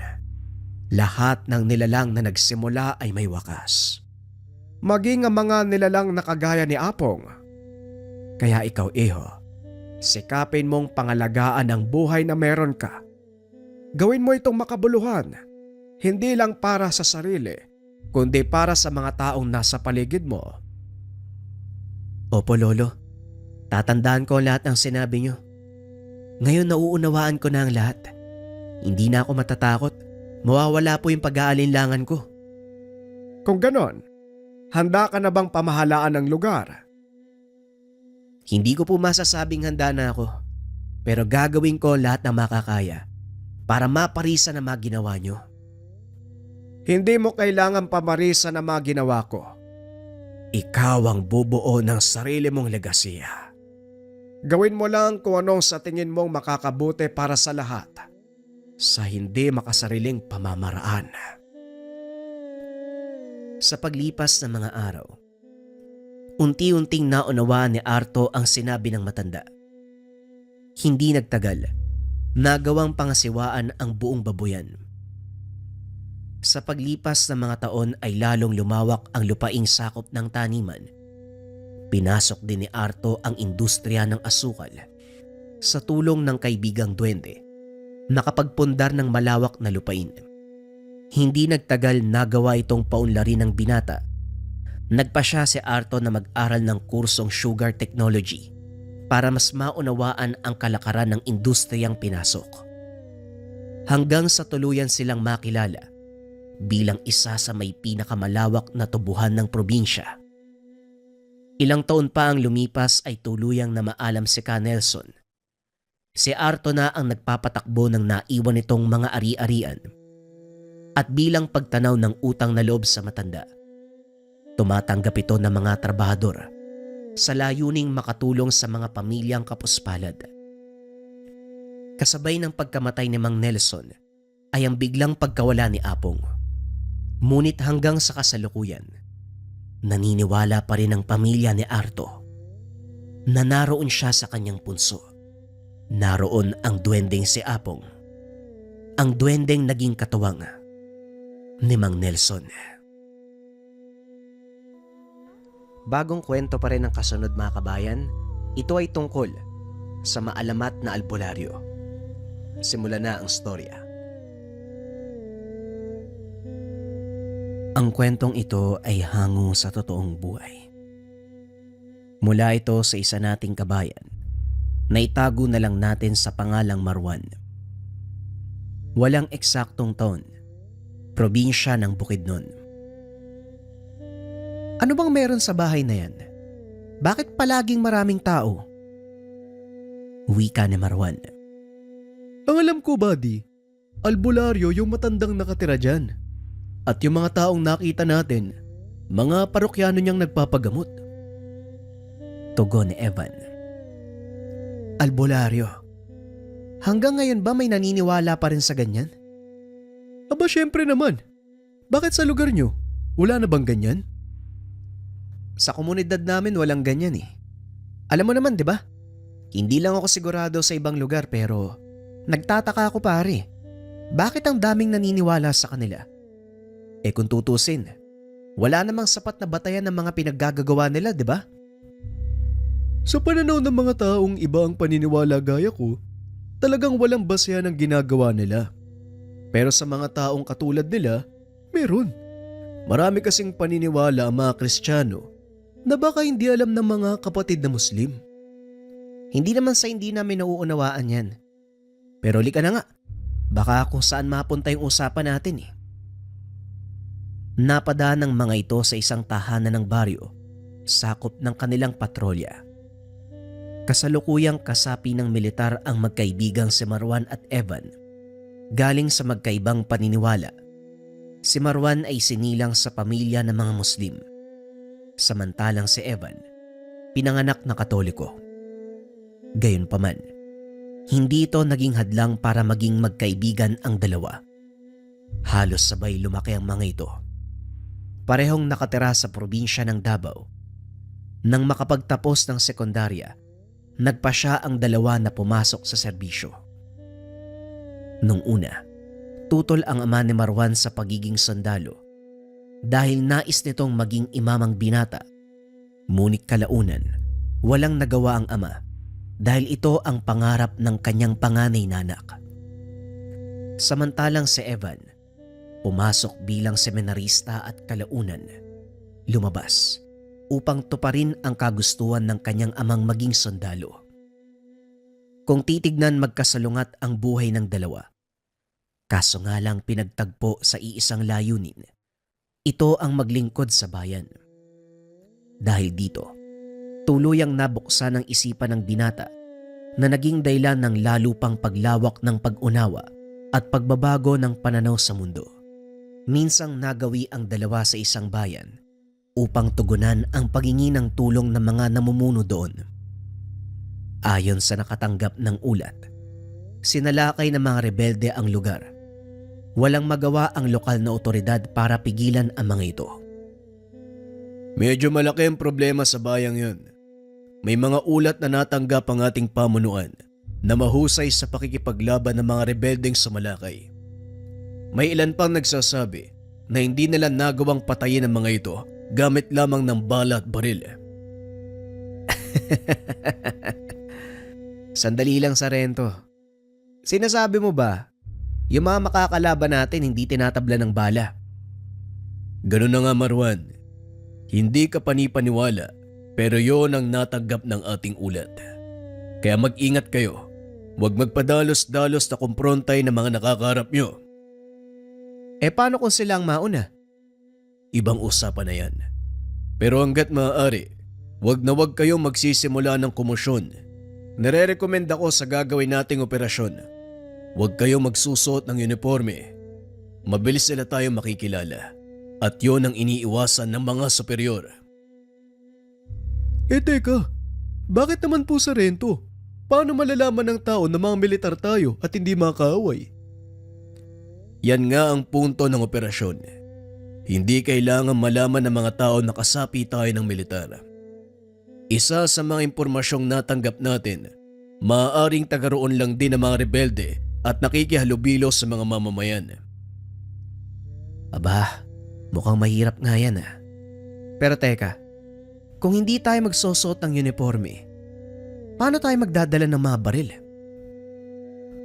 Lahat ng nilalang na nagsimula ay may wakas. Maging ang mga nilalang na kagaya ni Apong. Kaya ikaw, Iho, sikapin mong pangalagaan ang buhay na meron ka. Gawin mo itong makabuluhan, hindi lang para sa sarili, kundi para sa mga taong nasa paligid mo. Opo, Lolo. Tatandaan ko ang lahat ng sinabi niyo. Ngayon nauunawaan ko na ang lahat. Hindi na ako matatakot. Mawawala po yung pag-aalinlangan ko. Kung ganon, handa ka na bang pamahalaan ng lugar? Hindi ko po masasabing handa na ako. Pero gagawin ko lahat ng makakaya para maparisan ang mga ginawa niyo. Hindi mo kailangan pamarisan ang mga ginawa ko. Ikaw ang bubuo ng sarili mong legasiya. Gawin mo lang kung anong sa tingin mong makakabuti para sa lahat sa hindi makasariling pamamaraan. Sa paglipas ng mga araw, unti-unting naunawaan ni Arto ang sinabi ng matanda. Hindi nagtagal, nagawang pangasiwaan ang buong babuyan. Sa paglipas ng mga taon ay lalong lumawak ang lupaing sakop ng taniman. Pinasok din ni Arto ang industriya ng asukal. Sa tulong ng kaibigang duwende, nakapagpundar ng malawak na lupain. Hindi nagtagal nagawa itong paunlarin ng binata. Nagpasya si Arto na mag-aral ng kursong sugar technology para mas maunawaan ang kalakaran ng industriyang pinasok. Hanggang sa tuluyan silang makilala bilang isa sa may pinakamalawak na tubuhan ng probinsya. Ilang taon pa ang lumipas ay tuluyang na maalam si Ka Nelson. Si Arto na ang nagpapatakbo ng naiwan nitong mga ari-arian. At bilang pagtanaw ng utang na loob sa matanda, tumatanggap ito ng mga trabahador sa layuning makatulong sa mga pamilyang kapuspalad. Kasabay ng pagkamatay ni Mang Nelson ay ang biglang pagkawala ni Apong. Ngunit hanggang sa kasalukuyan, naniniwala pa rin ang pamilya ni Arto na naroon siya sa kanyang punso. Naroon ang duwendeng si Apong, ang duwendeng naging katuwang ni Mang Nelson. Bagong kwento pa rin ang kasunod mga kabayan. Ito ay tungkol sa maalamat na albularyo. Simulan na ang storya. Ang kwentong ito ay hango sa totoong buhay. Mula ito sa isa nating kabayan na itago na lang natin sa pangalang Marwan. Walang eksaktong taon, probinsya ng Bukidnon. Ano bang meron sa bahay na yan? Bakit palaging maraming tao? Wika ni Marwan. Ang alam ko, buddy, albularyo yung matandang nakatira dyan. At yung mga taong nakita natin, mga parokyano niyang nagpapagamot. Tugon ni Evan. Albularyo. Hanggang ngayon ba may naniniwala pa rin sa ganyan? Aba syempre naman. Bakit sa lugar niyo? Wala na bang ganyan? Sa komunidad namin walang ganyan eh. Alam mo naman, di ba? Hindi lang ako sigurado sa ibang lugar pero nagtataka ako pare. Bakit ang daming naniniwala sa kanila? Eh kung tutusin, wala namang sapat na batayan ng mga pinaggagawa nila, di ba? Sa pananaw ng mga taong iba ang paniniwala gaya ko, talagang walang basehan ang ginagawa nila. Pero sa mga taong katulad nila, meron. Marami kasing paniniwala ang mga Kristiyano na baka hindi alam ng mga kapatid na Muslim. Hindi naman sa hindi namin nauunawaan yan. Pero lika na nga, baka kung saan mapunta yung usapan natin eh. Napadaan ng mga ito sa isang tahanan ng baryo, sakop ng kanilang patrolya. Kasalukuyang kasapi ng militar ang magkaibigang si Marwan at Evan. Galing sa magkaibang paniniwala, si Marwan ay sinilang sa pamilya ng mga Muslim. Samantalang si Evan, pinanganak na Katoliko. Gayunpaman, hindi ito naging hadlang para maging magkaibigan ang dalawa. Halos sabay lumaki ang mga ito. Parehong nakatira sa probinsya ng Davao. Nang makapagtapos ng sekundarya, nagpa siya ang dalawa na pumasok sa serbisyo. Nung una, tutol ang ama ni Marwan sa pagiging sundalo dahil nais nitong maging imamang binata. Ngunit kalaunan, walang nagawa ang ama dahil ito ang pangarap ng kanyang panganay na anak. Samantalang si Evan, pumasok bilang seminarista at kalaunan, lumabas upang tuparin ang kagustuhan ng kanyang amang maging sundalo. Kung titignan, magkasalungat ang buhay ng dalawa. Kaso nga lang pinagtagpo sa iisang layunin. Ito ang maglingkod sa bayan. Dahil dito, tuluyang nabuksan ang isipan ng binata na naging dahilan ng lalo pang paglawak ng pag-unawa at pagbabago ng pananaw sa mundo. Minsang nagawi ang dalawa sa isang bayan upang tugunan ang paghingi ng tulong ng mga namumuno doon. Ayon sa nakatanggap ng ulat, sinalakay ng mga rebelde ang lugar. Walang magawa ang lokal na otoridad para pigilan ang mga ito. Medyo malaki ang problema sa bayang yun. May mga ulat na natanggap ang ating pamunuan na mahusay sa pakikipaglaban ng mga rebeldeng sumalakay. May ilan pang nagsasabi na hindi nila nagawang patayin ang mga ito gamit lamang ng bala at baril. Sandali lang, Sarento. Sinasabi mo ba, yung mga makakalaban natin hindi tinatabla ng bala? Ganun na nga, Marwan. Hindi ka panipaniwala pero yon ang natanggap ng ating ulat. Kaya mag-ingat kayo. Huwag magpadalos-dalos na kumprontay ng mga nakakarap nyo. Eh paano kung sila ang mauna? Ibang usapan na yan. Pero hanggat maaari, huwag na huwag kayong magsisimula ng komosyon. Nare-recommend ako sa gagawin nating operasyon. Huwag kayong magsusuot ng uniforme. Mabilis sila tayong makikilala. At yon ang iniiwasan ng mga superior. Eh teka, bakit naman po sa rento? Paano malalaman ng tao na mga militar tayo at hindi mga kaaway? Yan nga ang punto ng operasyon. Hindi kailangan malaman ng mga tao na kasapi tayo ng militar. Isa sa mga impormasyong natanggap natin, maaaring tagaroon lang din ng mga rebelde at nakikihalubilo sa mga mamamayan. Aba, mukhang mahirap nga yan ah. Pero teka, kung hindi tayo magsusot ng uniforme, paano tayo magdadala ng mga baril?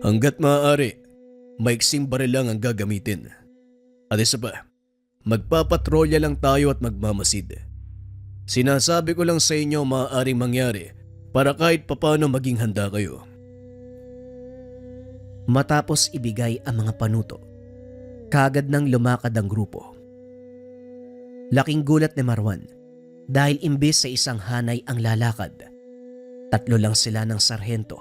Hanggat maaari, maiksing baril lang ang gagamitin. At isa pa, magpapatrolya lang tayo at magmamasid. Sinasabi ko lang sa inyo maaaring mangyari para kahit papano maging handa kayo. Matapos ibigay ang mga panuto, kaagad nang lumakad ang grupo. Laking gulat ni Marwan dahil imbes sa isang hanay ang lalakad, 3 lang sila ng sarhento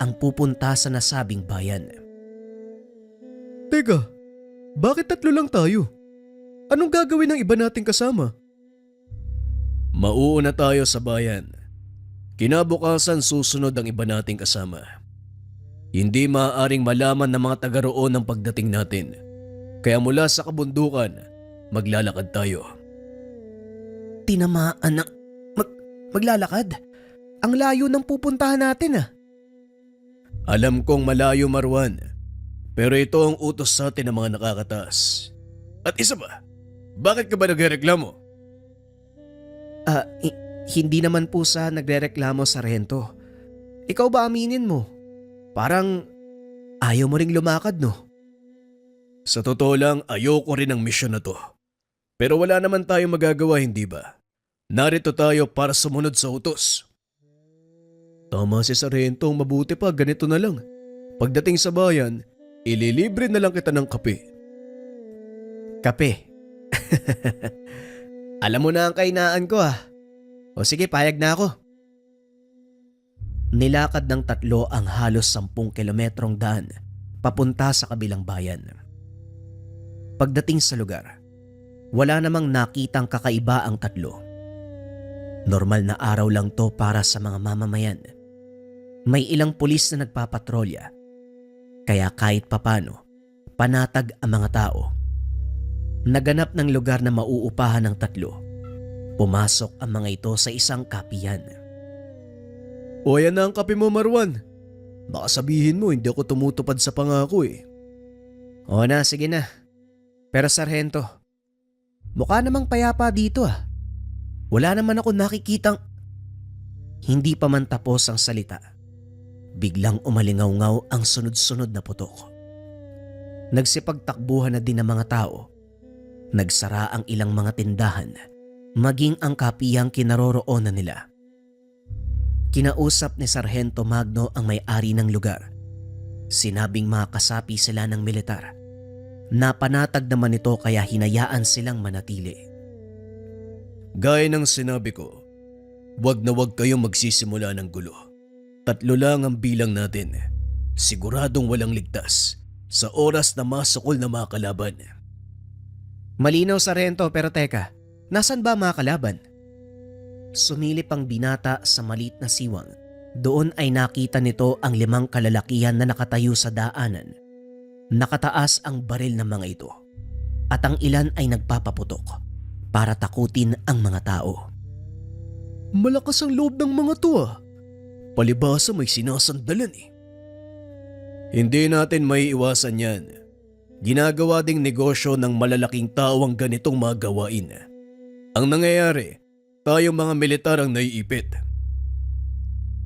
ang pupunta sa nasabing bayan. Teka, bakit 3 lang tayo? Anong gagawin ng iba nating kasama? Mauuna tayo sa bayan. Kinabukasan susunod ang iba nating kasama. Hindi maaaring malaman ng mga taga roon ang pagdating natin. Kaya mula sa kabundukan, maglalakad tayo. Tinamaan ng maglalakad? Ang layo ng pupuntahan natin ah. Alam kong malayo, Marwan. Pero ito ang utos sa atin ng mga nakakataas. At isa pa, bakit ka ba nagrereklamo? Hindi naman po sa nagrereklamo, sarhento. Ikaw ba aminin mo? Parang ayaw mo ring lumakad, no? Sa totoo lang, ayoko rin ang misyon na to. Pero wala naman tayong magagawa, hindi ba? Narito tayo para sumunod sa utos. Tama si Sargento, mabuti pa ganito na lang. Pagdating sa bayan, ililibre na lang kita ng kape. Kape. Alam mo na ang kainaan ko ah. O sige, payag na ako. Nilakad ng 3 ang halos 10 kilometrong daan papunta sa kabilang bayan. Pagdating sa lugar, wala namang nakitang kakaiba ang 3. Normal na araw lang to para sa mga mamamayan. May ilang pulis na nagpapatrolya, kaya kahit papano, panatag ang mga tao. Naganap ng lugar na mauupahan ng 3. Pumasok ang mga ito sa isang kapihan. O yan na ang kape mo, Marwan. Baka sabihin mo hindi ako tumutupad sa pangako eh. O na, sige na. Pero sarhento, mukha namang payapa dito ah. Wala naman ako nakikitang… Hindi pa man tapos ang salita, biglang umalingaw-ngaw ang sunod-sunod na putok. Nagsipagtakbuhan na din ang mga tao. Nagsara ang ilang mga tindahan, maging ang kapiyang kinaroroonan nila. Kinausap ni Sargento Magno ang may-ari ng lugar. Sinabing makakasapi sila ng militar. Napanatag naman ito kaya hinayaan silang manatili. Gaya ng sinabi ko, wag na wag kayong magsisimula ng gulo. 3 lang ang bilang natin. Siguradong walang ligtas sa oras na masukol na mga kalaban. Malinaw, Sargento, pero teka, nasan ba mga kalaban? Sumilip ang binata sa maliit na siwang. Doon ay nakita nito ang 5 kalalakihan na nakatayo sa daanan. Nakataas ang baril ng mga ito at ang ilan ay nagpapaputok para takutin ang mga tao. Malakas ang loob ng mga to ah. Palibasa may sinasandalan eh. Hindi natin may iwasan yan. Ginagawa ding negosyo ng malalaking tao ang ganitong mga gawain. Ang nangyayari, tayong mga militar ang naiipit.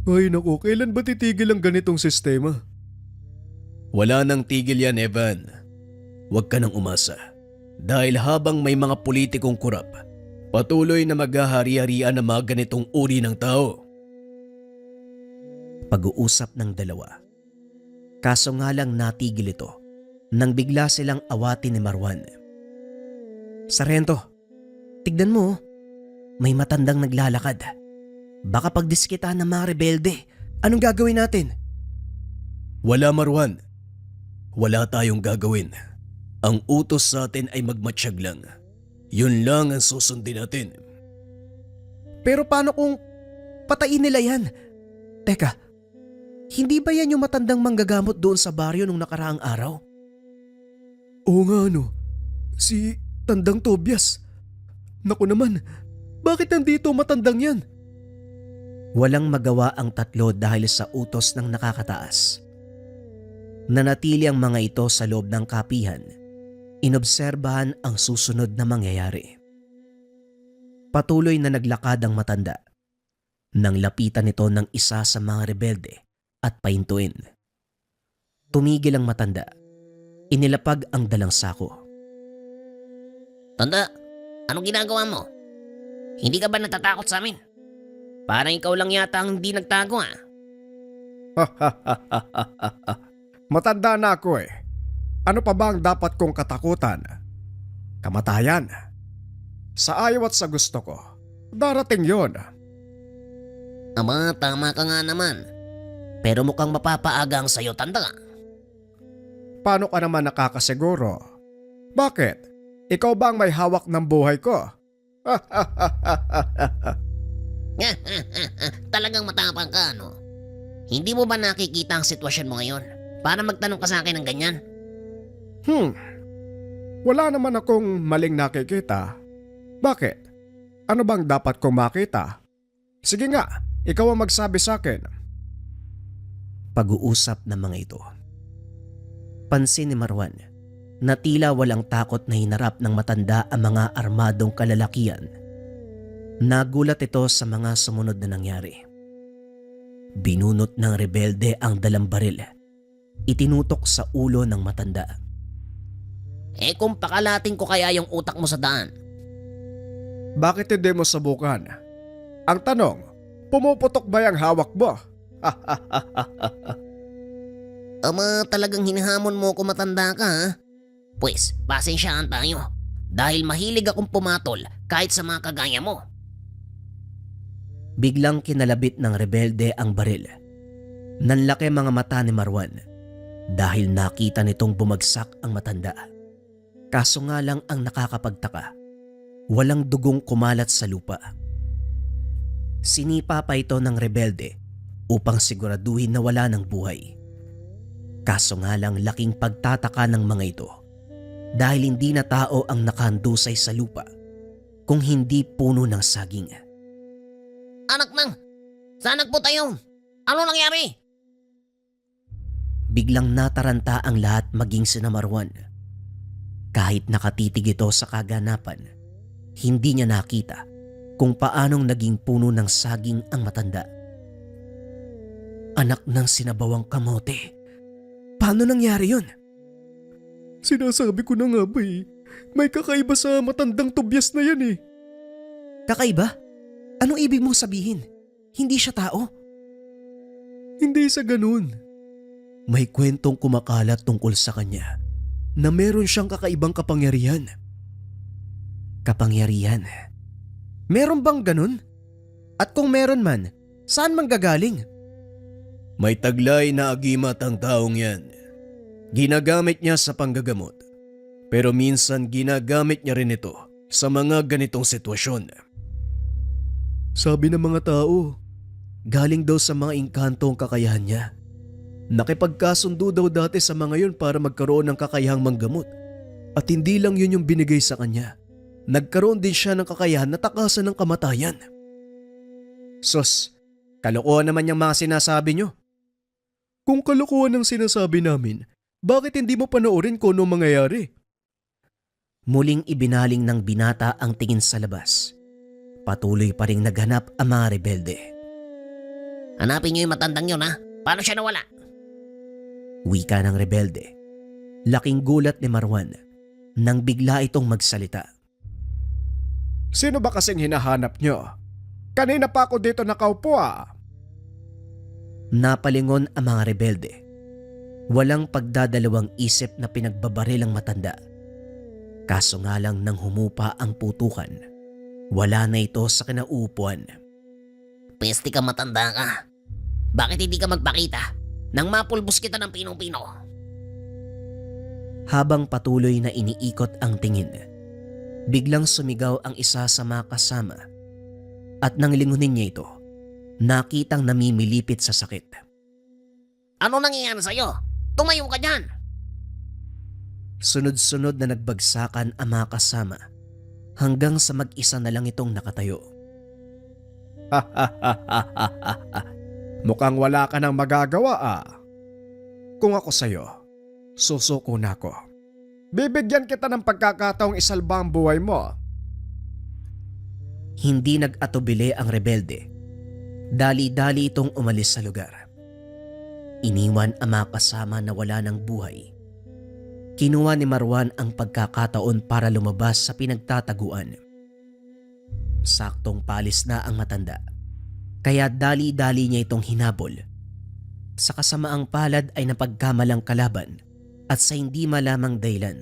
Ay naku, kailan ba titigil ang ganitong sistema? Wala nang tigil yan, Evan. Huwag ka nang umasa. Dahil habang may mga politikong kurap, patuloy na maghahari-harian ng mga ganitong uri ng tao. Pag-uusap ng dalawa. Kaso nga lang natigil ito nang bigla silang awatin ni Marwan. Sargento, tignan mo. May matandang naglalakad. Baka pagdiskitan ng mga rebelde. Anong gagawin natin? Wala, Marwan. Wala tayong gagawin. Ang utos sa atin ay magmatsyag lang. Yun lang ang susundin natin. Pero paano kung patayin nila yan? Teka, hindi ba yan yung matandang manggagamot doon sa baryo nung nakaraang araw? Oo nga no. Si Tandang Tobias. Naku naman, bakit nandito matandang yan? Walang magawa ang tatlo dahil sa utos ng nakakataas. Nanatili ang mga ito sa loob ng kapihan. Inobserbahan ang susunod na mangyayari. Patuloy na naglakad ang matanda. Nang lapitan ito ng isa sa mga rebelde at pahintuin. Tumigil ang matanda. Inilapag ang dalang sako. Tanda, anong ginagawa mo? Hindi ka ba natatakot sa amin? Parang ikaw lang yata ang hindi nagtago Matanda na ako eh. Ano pa ba ang dapat kong katakutan? Kamatayan. Sa ayaw at sa gusto ko, darating yon. Ama, tama ka nga naman. Pero mukhang mapapaaga ang sayo, tanda. Paano ka naman nakakasiguro? Bakit? Ikaw ba ang may hawak ng buhay ko? Talagang matapang ka, no? Hindi mo ba nakikita ang sitwasyon mo ngayon? Para magtanong ka sa akin ng ganyan? Wala naman akong maling nakikita. Bakit? Ano bang dapat kong makita? Sige nga, ikaw ang magsabi sa akin. Pag-uusap ng mga ito. Pansin ni Marwan na tila walang takot na hinarap ng matanda ang mga armadong kalalakian. Nagulat ito sa mga sumunod na nangyari. Binunot ng rebelde ang dalang baril. Itinutok sa ulo ng matanda. Kung pakalating ko kaya yung utak mo sa daan? Bakit hindi mo subukan? Ang tanong, pumuputok ba yung hawak mo? Ama, talagang hinahamon mo ko matanda ka, ha? Pues, pasensyaan tayo. Dahil mahilig akong pumatol kahit sa mga kagaya mo. Biglang kinalabit ng rebelde ang baril. Nanlaki mga mata ni Marwan dahil nakita nitong bumagsak ang matanda. Kaso nga lang ang nakakapagtaka, walang dugong kumalat sa lupa. Sinipa pa ito ng rebelde upang siguraduhin na wala ng buhay. Kaso nga lang laking pagtataka ng mga ito dahil hindi na tao ang nakahandusay sa lupa kung hindi puno ng saging. Anak nang, saan nagpunta yun? Ano nangyari? Biglang nataranta ang lahat maging sina Marwan. Kahit nakatitig ito sa kaganapan, hindi niya nakita kung paanong naging puno ng saging ang matanda. Anak ng sinabawang kamote. Paano nangyari yun? Sinasabi ko na nga ba eh. May kakaiba sa matandang Tobias na yan eh. Kakaiba? Anong ibig mong sabihin? Hindi siya tao? Hindi sa ganun. May kwentong kumakalat tungkol sa kanya na meron siyang kakaibang kapangyarihan. Kapangyarihan? Meron bang ganun? At kung meron man, saan man gagaling? May taglay na agimat ang taong yan. Ginagamit niya sa panggagamot. Pero minsan ginagamit niya rin ito sa mga ganitong sitwasyon. Sabi ng mga tao, galing daw sa mga engkanto ang kakayahan niya. Nakipagkasundo daw dati sa mga yun para magkaroon ng kakayahang manggamot. At hindi lang yun yung binigay sa kanya. Nagkaroon din siya ng kakayahan na takasan ng kamatayan. Sus, kalokohan naman yung mga sinasabi nyo. Kung kalokohan ang sinasabi namin, bakit hindi mo panoorin kung ano mangyayari? Muling ibinaling ng binata ang tingin sa labas. Patuloy pa ring naghanap ang mga rebelde. Hanapin niyo yung matandang yun, ha? Paano siya nawala? Wika ng rebelde. Laking gulat ni Marwan nang bigla itong magsalita. Sino ba kasing hinahanap nyo? Kanina pa ako dito nakaupo Napalingon ang mga rebelde. Walang pagdadalawang isip na pinagbabaril ang matanda. Kaso nga lang nang humupa ang putukan, wala na ito sa kinauupuan. Peste ka, matanda ka. Bakit hindi ka magpakita nang mapulbos kita ng pinong-pino? Habang patuloy na iniikot ang tingin, biglang sumigaw ang isa sa mga kasama at nang lingunin niya ito, nakitang namimilipit sa sakit. Ano nangyayari sa'yo? Tumayo ka dyan! Sunod-sunod na nagbagsakan ang mga kasama hanggang sa mag-isa na lang itong nakatayo. Mukhang wala ka nang magagawa ah. Kung ako sa'yo, susuko na ako. Bibigyan kita ng pagkakataong isalba ang buhay mo. Hindi nag-atubili ang rebelde. Dali-dali itong umalis sa lugar. Iniwan ang mga kasama na wala ng buhay. Kinuha ni Marwan ang pagkakataon para lumabas sa pinagtataguan. Saktong palis na ang matanda, kaya dali-dali niya itong hinabol. Sa kasamaang palad ay napagkamalang kalaban at sa hindi malamang dahilan,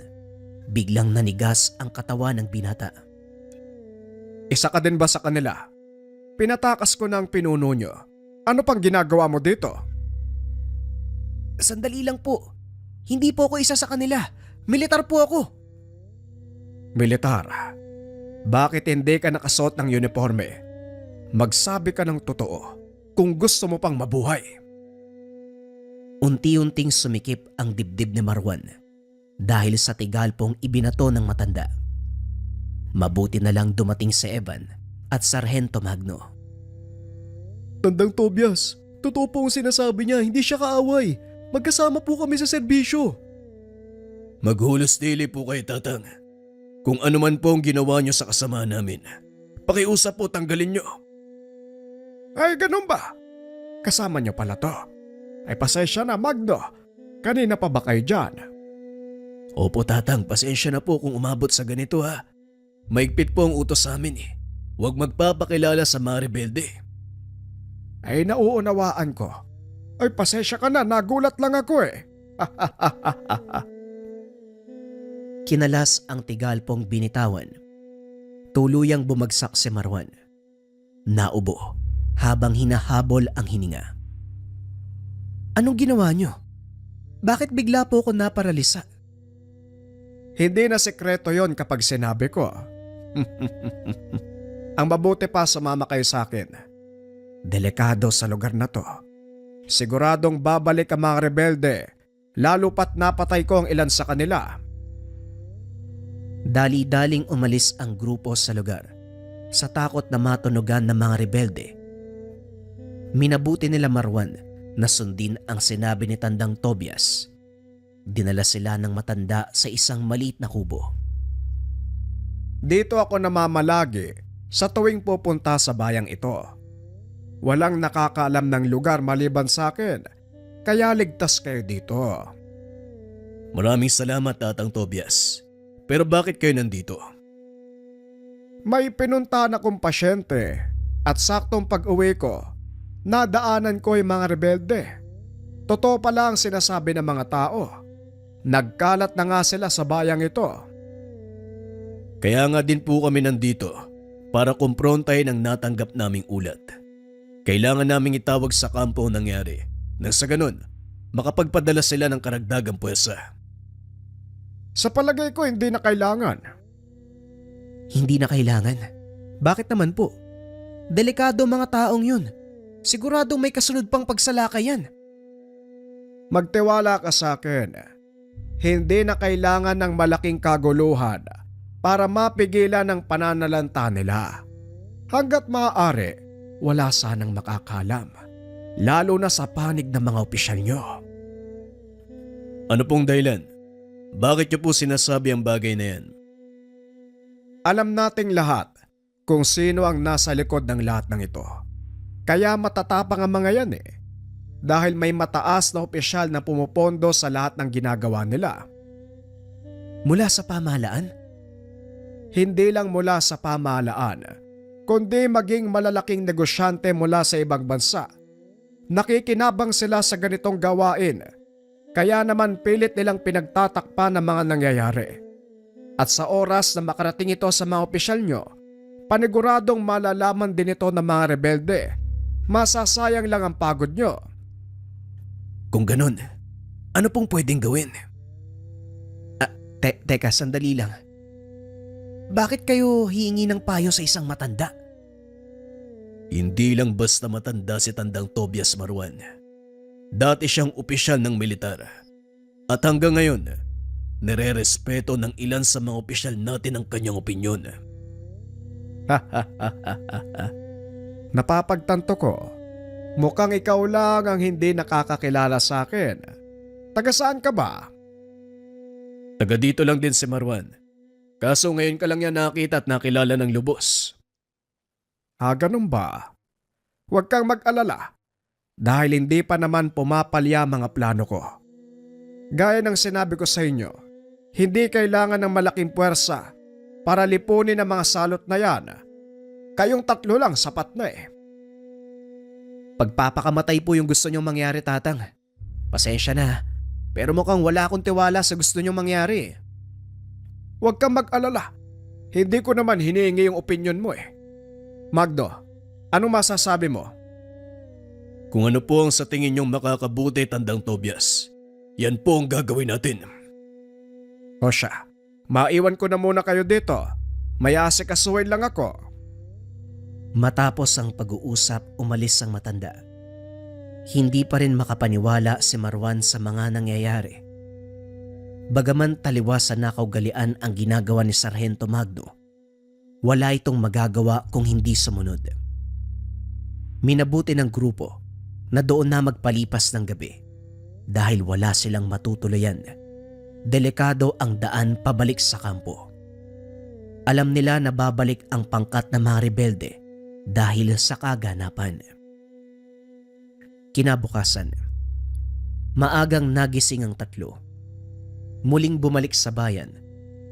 biglang nanigas ang katawan ng binata. Isa ka din ba sa kanila? Pinatakas ko na ang pinuno nyo. Ano pang ginagawa mo dito? Sandali lang po. Hindi po ako isa sa kanila. Militar po ako. Militar? Bakit hindi ka nakasuot ng uniforme? Magsabi ka ng totoo kung gusto mo pang mabuhay. Unti-unting sumikip ang dibdib ni Marwan dahil sa tigalpong ibinato ng matanda. Mabuti na lang dumating si Evan at Sargento Magno. Tandang Tobias, totoo po ang sinasabi niya, hindi siya kaaway. Magkasama po kami sa serbisyo. Maghulos dili po kayo, Tatang. Kung ano man po ang ginawa niyo sa kasama namin, pakiusap po tanggalin niyo. Ay, ganun ba? Kasama niyo pala to. Ay, pasensya na, Magno. Kanina pa ba kayo dyan? Opo, Tatang, pasensya na po kung umabot sa ganito ha. Maigpit po ang utos sa amin eh. Huwag magpapakilala sa mga rebelde. Ay, nauunawaan ko. Ay, pasensya ka na, nagulat lang ako eh. Kinalas ang tigalpong binitawan. Tuluyang bumagsak si Marwan. Naubo habang hinahabol ang hininga. Anong ginawa niyo? Bakit bigla po ako naparalisa? Hindi na sekreto yon kapag sinabi ko. Ang mabuti pa sumama kayo sa akin. Delikado sa lugar na to. Siguradong babalik ang mga rebelde, lalo pat napatay ko ang ilan sa kanila. Dali-daling umalis ang grupo sa lugar sa takot na matunugan ng mga rebelde. Minabuti nila Marwan na sundin ang sinabi ni Tandang Tobias. Dinala sila ng matanda sa isang maliit na kubo. Dito ako namamalagi sa tuwing pupunta sa bayang ito. Walang nakakaalam ng lugar maliban sa akin, kaya ligtas kayo dito. Maraming salamat, Tatang Tobias. Pero bakit kayo nandito? May pinunta na kong pasyente at saktong pag-uwi ko, nadaanan ko yung mga rebelde. Totoo pala ang sinasabi ng mga tao. Nagkalat na nga sila sa bayang ito. Kaya nga din po kami nandito para kumprontahin ang natanggap naming ulat. Kailangan naming itawag sa kampo ang nangyari nang sa ganun makapagpadala sila ng karagdagang puwersa. Sa palagay ko hindi na kailangan. Hindi na kailangan. Bakit naman po? Delikado mga taong yun. Siguradong may kasunod pang pagsalakayan. Magtiwala ka sa akin. Hindi na kailangan ng malaking kaguluhan para mapigilan ang pananalanta nila. Hanggat maaari, wala sanang makakalam. Lalo na sa panig ng mga opisyal nyo. Ano pong dahilan? Bakit niyo po sinasabi ang bagay na yan? Alam nating lahat kung sino ang nasa likod ng lahat ng ito. Kaya matatapang ang mga yan eh. Dahil may mataas na opisyal na pumupondo sa lahat ng ginagawa nila. Mula sa pamahalaan? Hindi lang mula sa pamahalaan, kundi maging malalaking negosyante mula sa ibang bansa. Nakikinabang sila sa ganitong gawain, kaya naman pilit nilang pinagtatakpan ng mga nangyayari. At sa oras na makarating ito sa mga opisyal nyo, paniguradong malalaman din ito ng mga rebelde. Masasayang lang ang pagod nyo. Kung ganun, ano pong pwedeng gawin? Teka, sandali lang. Bakit kayo hihingi ng payo sa isang matanda? Hindi lang basta matanda si Tandang Tobias Marwan. Dati siyang opisyal ng militar. At hanggang ngayon, Nire-respeto ng ilan sa mga opisyal natin ang kanyang opinyon. Napapagtanto ko, mukhang ikaw lang ang hindi nakakakilala sa akin. Taga saan ka ba? Taga dito lang din si Marwan. Kaso ngayon ka lang yan nakita at nakilala ng lubos. Ganun ba? Huwag kang mag-alala dahil hindi pa naman pumapalya mga plano ko. Gaya ng sinabi ko sa inyo, hindi kailangan ng malaking puwersa para lipunin ang mga salot na yan. Kayong tatlo lang sapat na eh. Pagpapakamatay po yung gusto niyong mangyari, Tatang. Pasensya na, pero mukhang wala akong tiwala sa gusto niyong mangyari. Huwag kang mag-alala. Hindi ko naman hinihingi yung opinion mo eh. Magdo, anong masasabi mo? Kung ano po ang sa tingin niyong makakabuti, Tandang Tobias, yan po ang gagawin natin. O siya, maiwan ko na muna kayo dito. May asikasuhin lang ako. Matapos ang pag-uusap, umalis ang matanda. Hindi pa rin makapaniwala si Marwan sa mga nangyayari. Bagaman taliwas sa nakaugalian ang ginagawa ni Sargento Magno, wala itong magagawa kung hindi sumunod. Minabuti ng grupo na doon na magpalipas ng gabi dahil wala silang matutuluyan. Delikado ang daan pabalik sa kampo. Alam nila na babalik ang pangkat ng mga rebelde dahil sa kaganapan. Kinabukasan, maagang nagising ang tatlo. Muling bumalik sa bayan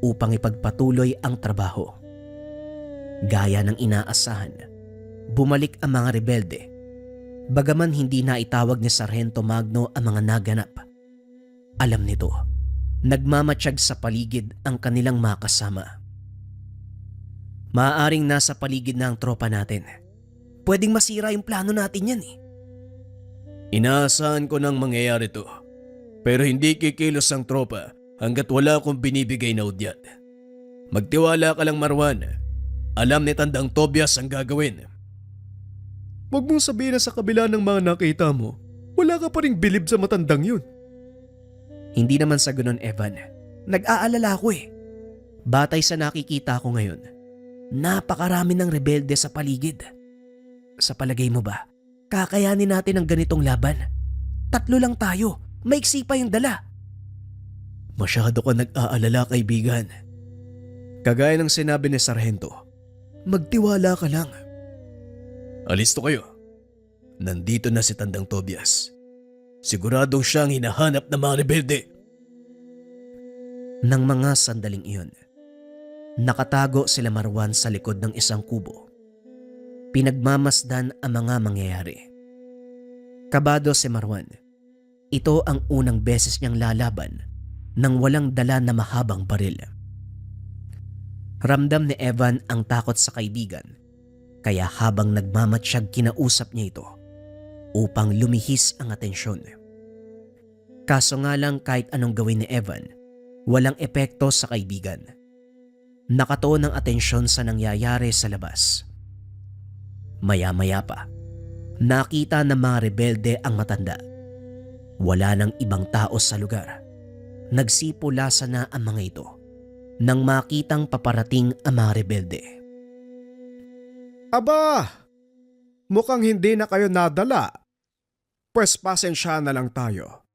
upang ipagpatuloy ang trabaho. Gaya ng inaasahan, bumalik ang mga rebelde. Bagaman hindi na itawag ni Sargento Magno ang mga naganap. Alam nito, nagmamatsyag sa paligid ang kanilang mga kasama. Maaaring nasa paligid na ang tropa natin. Pwedeng masira yung plano natin yan eh. Inaasahan ko nang mangyayari to. Pero hindi kikilos ang tropa hanggat wala akong binibigay na udyat. Magtiwala ka lang, Marwan. Alam ni Tandang Tobias ang gagawin. Huwag mong sabihin na sa kabila ng mga nakita mo, wala ka pa ring bilib sa matandang yun. Hindi naman sa ganun, Evan. Nag-aalala ko eh. Batay sa nakikita ko ngayon, napakarami ng rebelde sa paligid. Sa palagay mo ba, kakayanin natin ang ganitong laban? 3 lang tayo, maiksi pa yung dala. Masyado ka nag-aalala, kaibigan. Kagaya ng sinabi ni Sargento, magtiwala ka lang. Alisto kayo. Nandito na si Tandang Tobias. Siguradong siyang hinahanap ng mga rebelde. Nang mga sandaling iyon, nakatago sila Marwan sa likod ng isang kubo. Pinagmamasdan ang mga mangyayari. Kabado si Marwan. Ito ang unang beses niyang lalaban nang walang dala na mahabang baril. Ramdam ni Evan ang takot sa kaibigan, kaya habang nagmamatsyag kinausap niya ito upang lumihis ang atensyon. Kaso nga lang kahit anong gawin ni Evan, walang epekto sa kaibigan. Nakatuon ang atensyon sa nangyayari sa labas. Maya-maya pa, nakita ng mga rebelde ang matanda. Wala nang ibang tao sa lugar. Nagsipulasa na ang mga ito nang makitang paparating ang mga rebelde. Aba, mukhang hindi na kayo nadala. Pwes pasensya na lang tayo.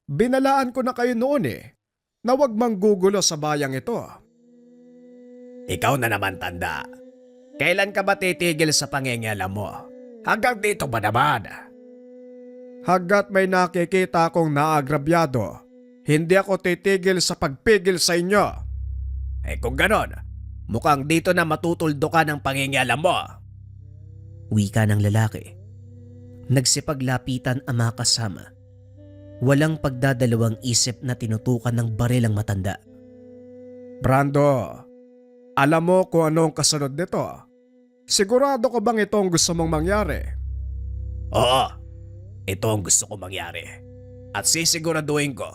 Binalaan ko na kayo noon eh, na huwag manggugulo sa bayang ito. Ikaw na naman, tanda. Kailan ka ba titigil sa pangingialam mo? Hanggang dito ba naman? Hanggat may nakikita akong naagrabyado, hindi ako titigil sa pagpigil sa inyo. Kung ganon, mukhang dito na matutuldo ka ng pangingialam mo. Wika ng lalaki. Nagsipaglapitan ang mga kasama. Walang pagdadalawang isip na tinutukan ng baril ang matanda. Brando, alam mo kung anong kasunod nito? Sigurado ko bang ito ang gusto mong mangyari? Oo, ito ang gusto kong mangyari. At sisiguraduhin ko,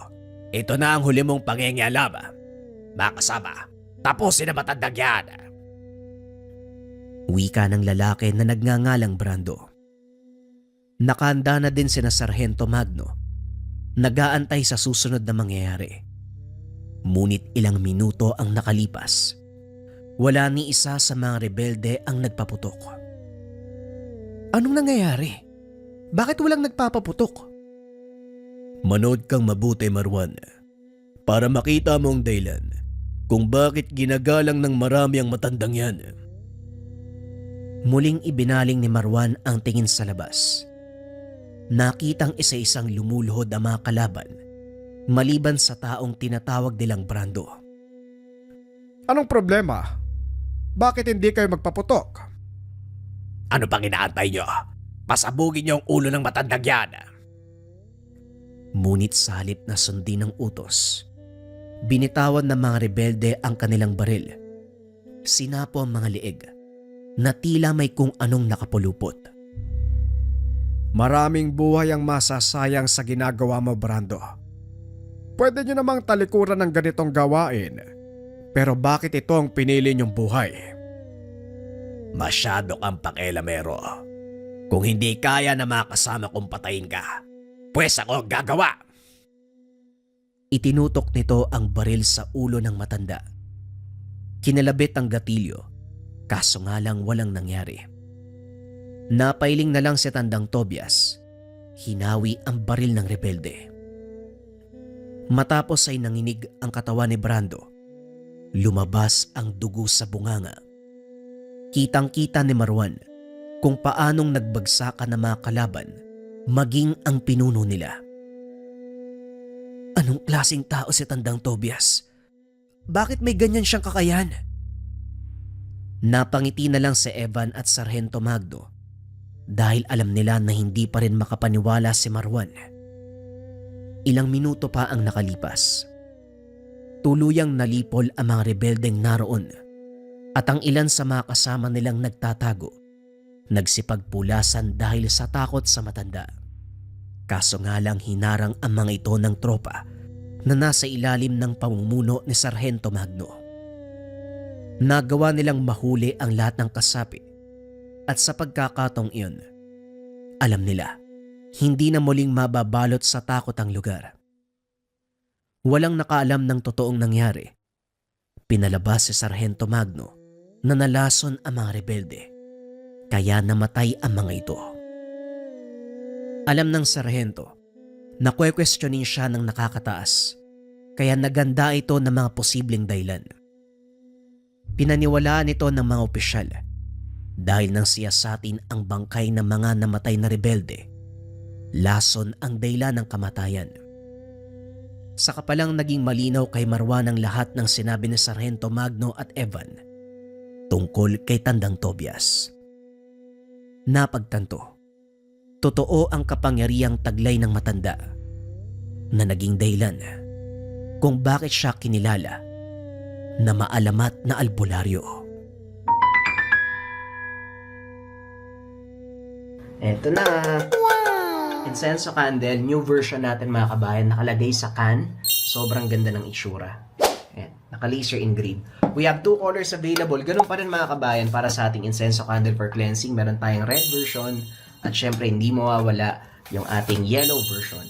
ito na ang huli mong pangingialam. Mga kasama, tapusin na matandang yan. Wika ng lalaki na nagngangalang Brando. Nakahanda na din sina Sargento Magno. Nag-aantay sa susunod na mangyayari. Ngunit ilang minuto ang nakalipas. Wala ni isa sa mga rebelde ang nagpaputok. Anong nangyayari? Bakit walang nagpapaputok? Manood kang mabuti, Marwan, para makita mo ang dahilan kung bakit ginagalang ng marami ang matandang yan. Muling ibinaling ni Marwan ang tingin sa labas. Nakitang isa-isang lumuluhod ang mga kalaban, maliban sa taong tinatawag nilang Brando. Anong problema? Bakit hindi kayo magpaputok? Ano pang inaantay nyo? Pasabugin niyo ang ulo ng matandang yan. Ngunit sa halip na sundin ng utos, binitawan ng mga rebelde ang kanilang baril. Sinapo ang mga liig na tila may kung anong nakapulupot. Maraming buhay ang masasayang sa ginagawa mo, Brando. Pwede nyo namang talikuran ng ganitong gawain, pero bakit ito ang pinili nyong buhay? Masyado kang pakialamero. Kung hindi kaya na makasama kong patayin ka, pwes ako gagawa. Itinutok nito ang baril sa ulo ng matanda. Kinalabit ang gatilyo, kaso nga lang walang nangyari. Napailing na lang si Tandang Tobias. Hinawi ang baril ng rebelde. Matapos ay nanginig ang katawan ni Brando. Lumabas ang dugo sa bunganga. Kitang-kita ni Marwan kung paanong nagbagsakan ng mga kalaban, maging ang pinuno nila. Anong klaseng tao si Tandang Tobias? Bakit may ganyan siyang kakayahan? Napangiti na lang si Evan at Sargento Magno dahil alam nila na hindi pa rin makapaniwala si Marwan. Ilang minuto pa ang nakalipas. Tuluyang nalipol ang mga rebeldeng naroon at ang ilan sa mga kasama nilang nagtatago, nagsipagpulasan dahil sa takot sa matanda. Kaso nga lang hinarang ang mga ito ng tropa na nasa ilalim ng pamumuno ni Sargento Magno. Nagawa nilang mahuli ang lahat ng kasapi at sa pagkakataong iyon, alam nila hindi na muling mababalot sa takot ang lugar. Walang nakaalam ng totoong nangyari. Pinalabas si Sargento Magno na nalason ang mga rebelde, kaya namatay ang mga ito. Alam ng sarhento na kwe-questionin siya ng nakakataas, kaya naganda ito ng mga posibleng dahilan. Pinaniwalaan ito ng mga opisyal dahil nang siyasatin ang bangkay ng mga namatay na rebelde, lason ang dahilan ng kamatayan. Saka palang naging malinaw kay Marwan ang lahat ng sinabi ni Sargento Magno at Evan tungkol kay Tandang Tobias. Napagtanto, totoo ang kapangyarihang taglay ng matanda na naging dahilan kung bakit siya kinilala na maalamat na albularyo. Eto na! Incenso candle, new version natin mga kabayan, nakalagay sa can. Sobrang ganda ng itsura. Ayan, naka-laser engraved. We have 2 colors available. Ganun pa rin mga kabayan para sa ating incenso candle for cleansing. Meron tayong red version at syempre hindi mawawala yung ating yellow version.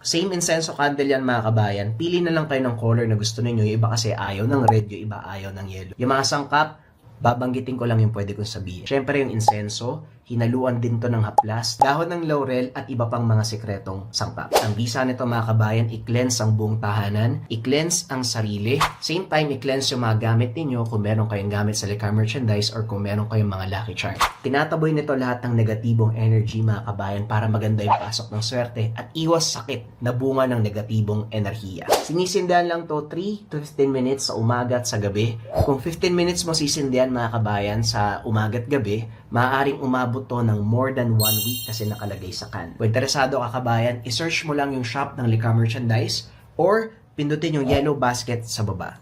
Same incenso candle yan mga kabayan. Pili na lang kayo ng color na gusto ninyo. Yung iba kasi ayaw ng red, yung iba ayaw ng yellow. Yung mga sangkap, babanggitin ko lang yung pwede kong sabihin. Syempre yung incenso, hinaluan din to ng haplas, dahon ng laurel at iba pang mga sikretong sangkap. Ang bisa nito mga kabayan, i-cleanse ang buong tahanan, i-cleanse ang sarili, same time i-cleanse yung mga gamit ninyo kung meron kayong gamit sa Likha merchandise or kung meron kayong mga lucky charm. Tinataboy nito lahat ng negatibong energy mga kabayan para maganda yung pasok ng swerte at iwas sakit na bunga ng negatibong enerhiya. Sinisindihan lang to 3 to 15 minutes sa umaga at sa gabi. Kung 15 minutes mo sisindihan mga kabayan sa umaga at gabi, maaaring umabot to ng more than 1 week kasi nakalagay sa can. Kung interesado ka kabayan, isearch mo lang yung shop ng Likha Merchandise or pindutin yung yellow basket sa baba.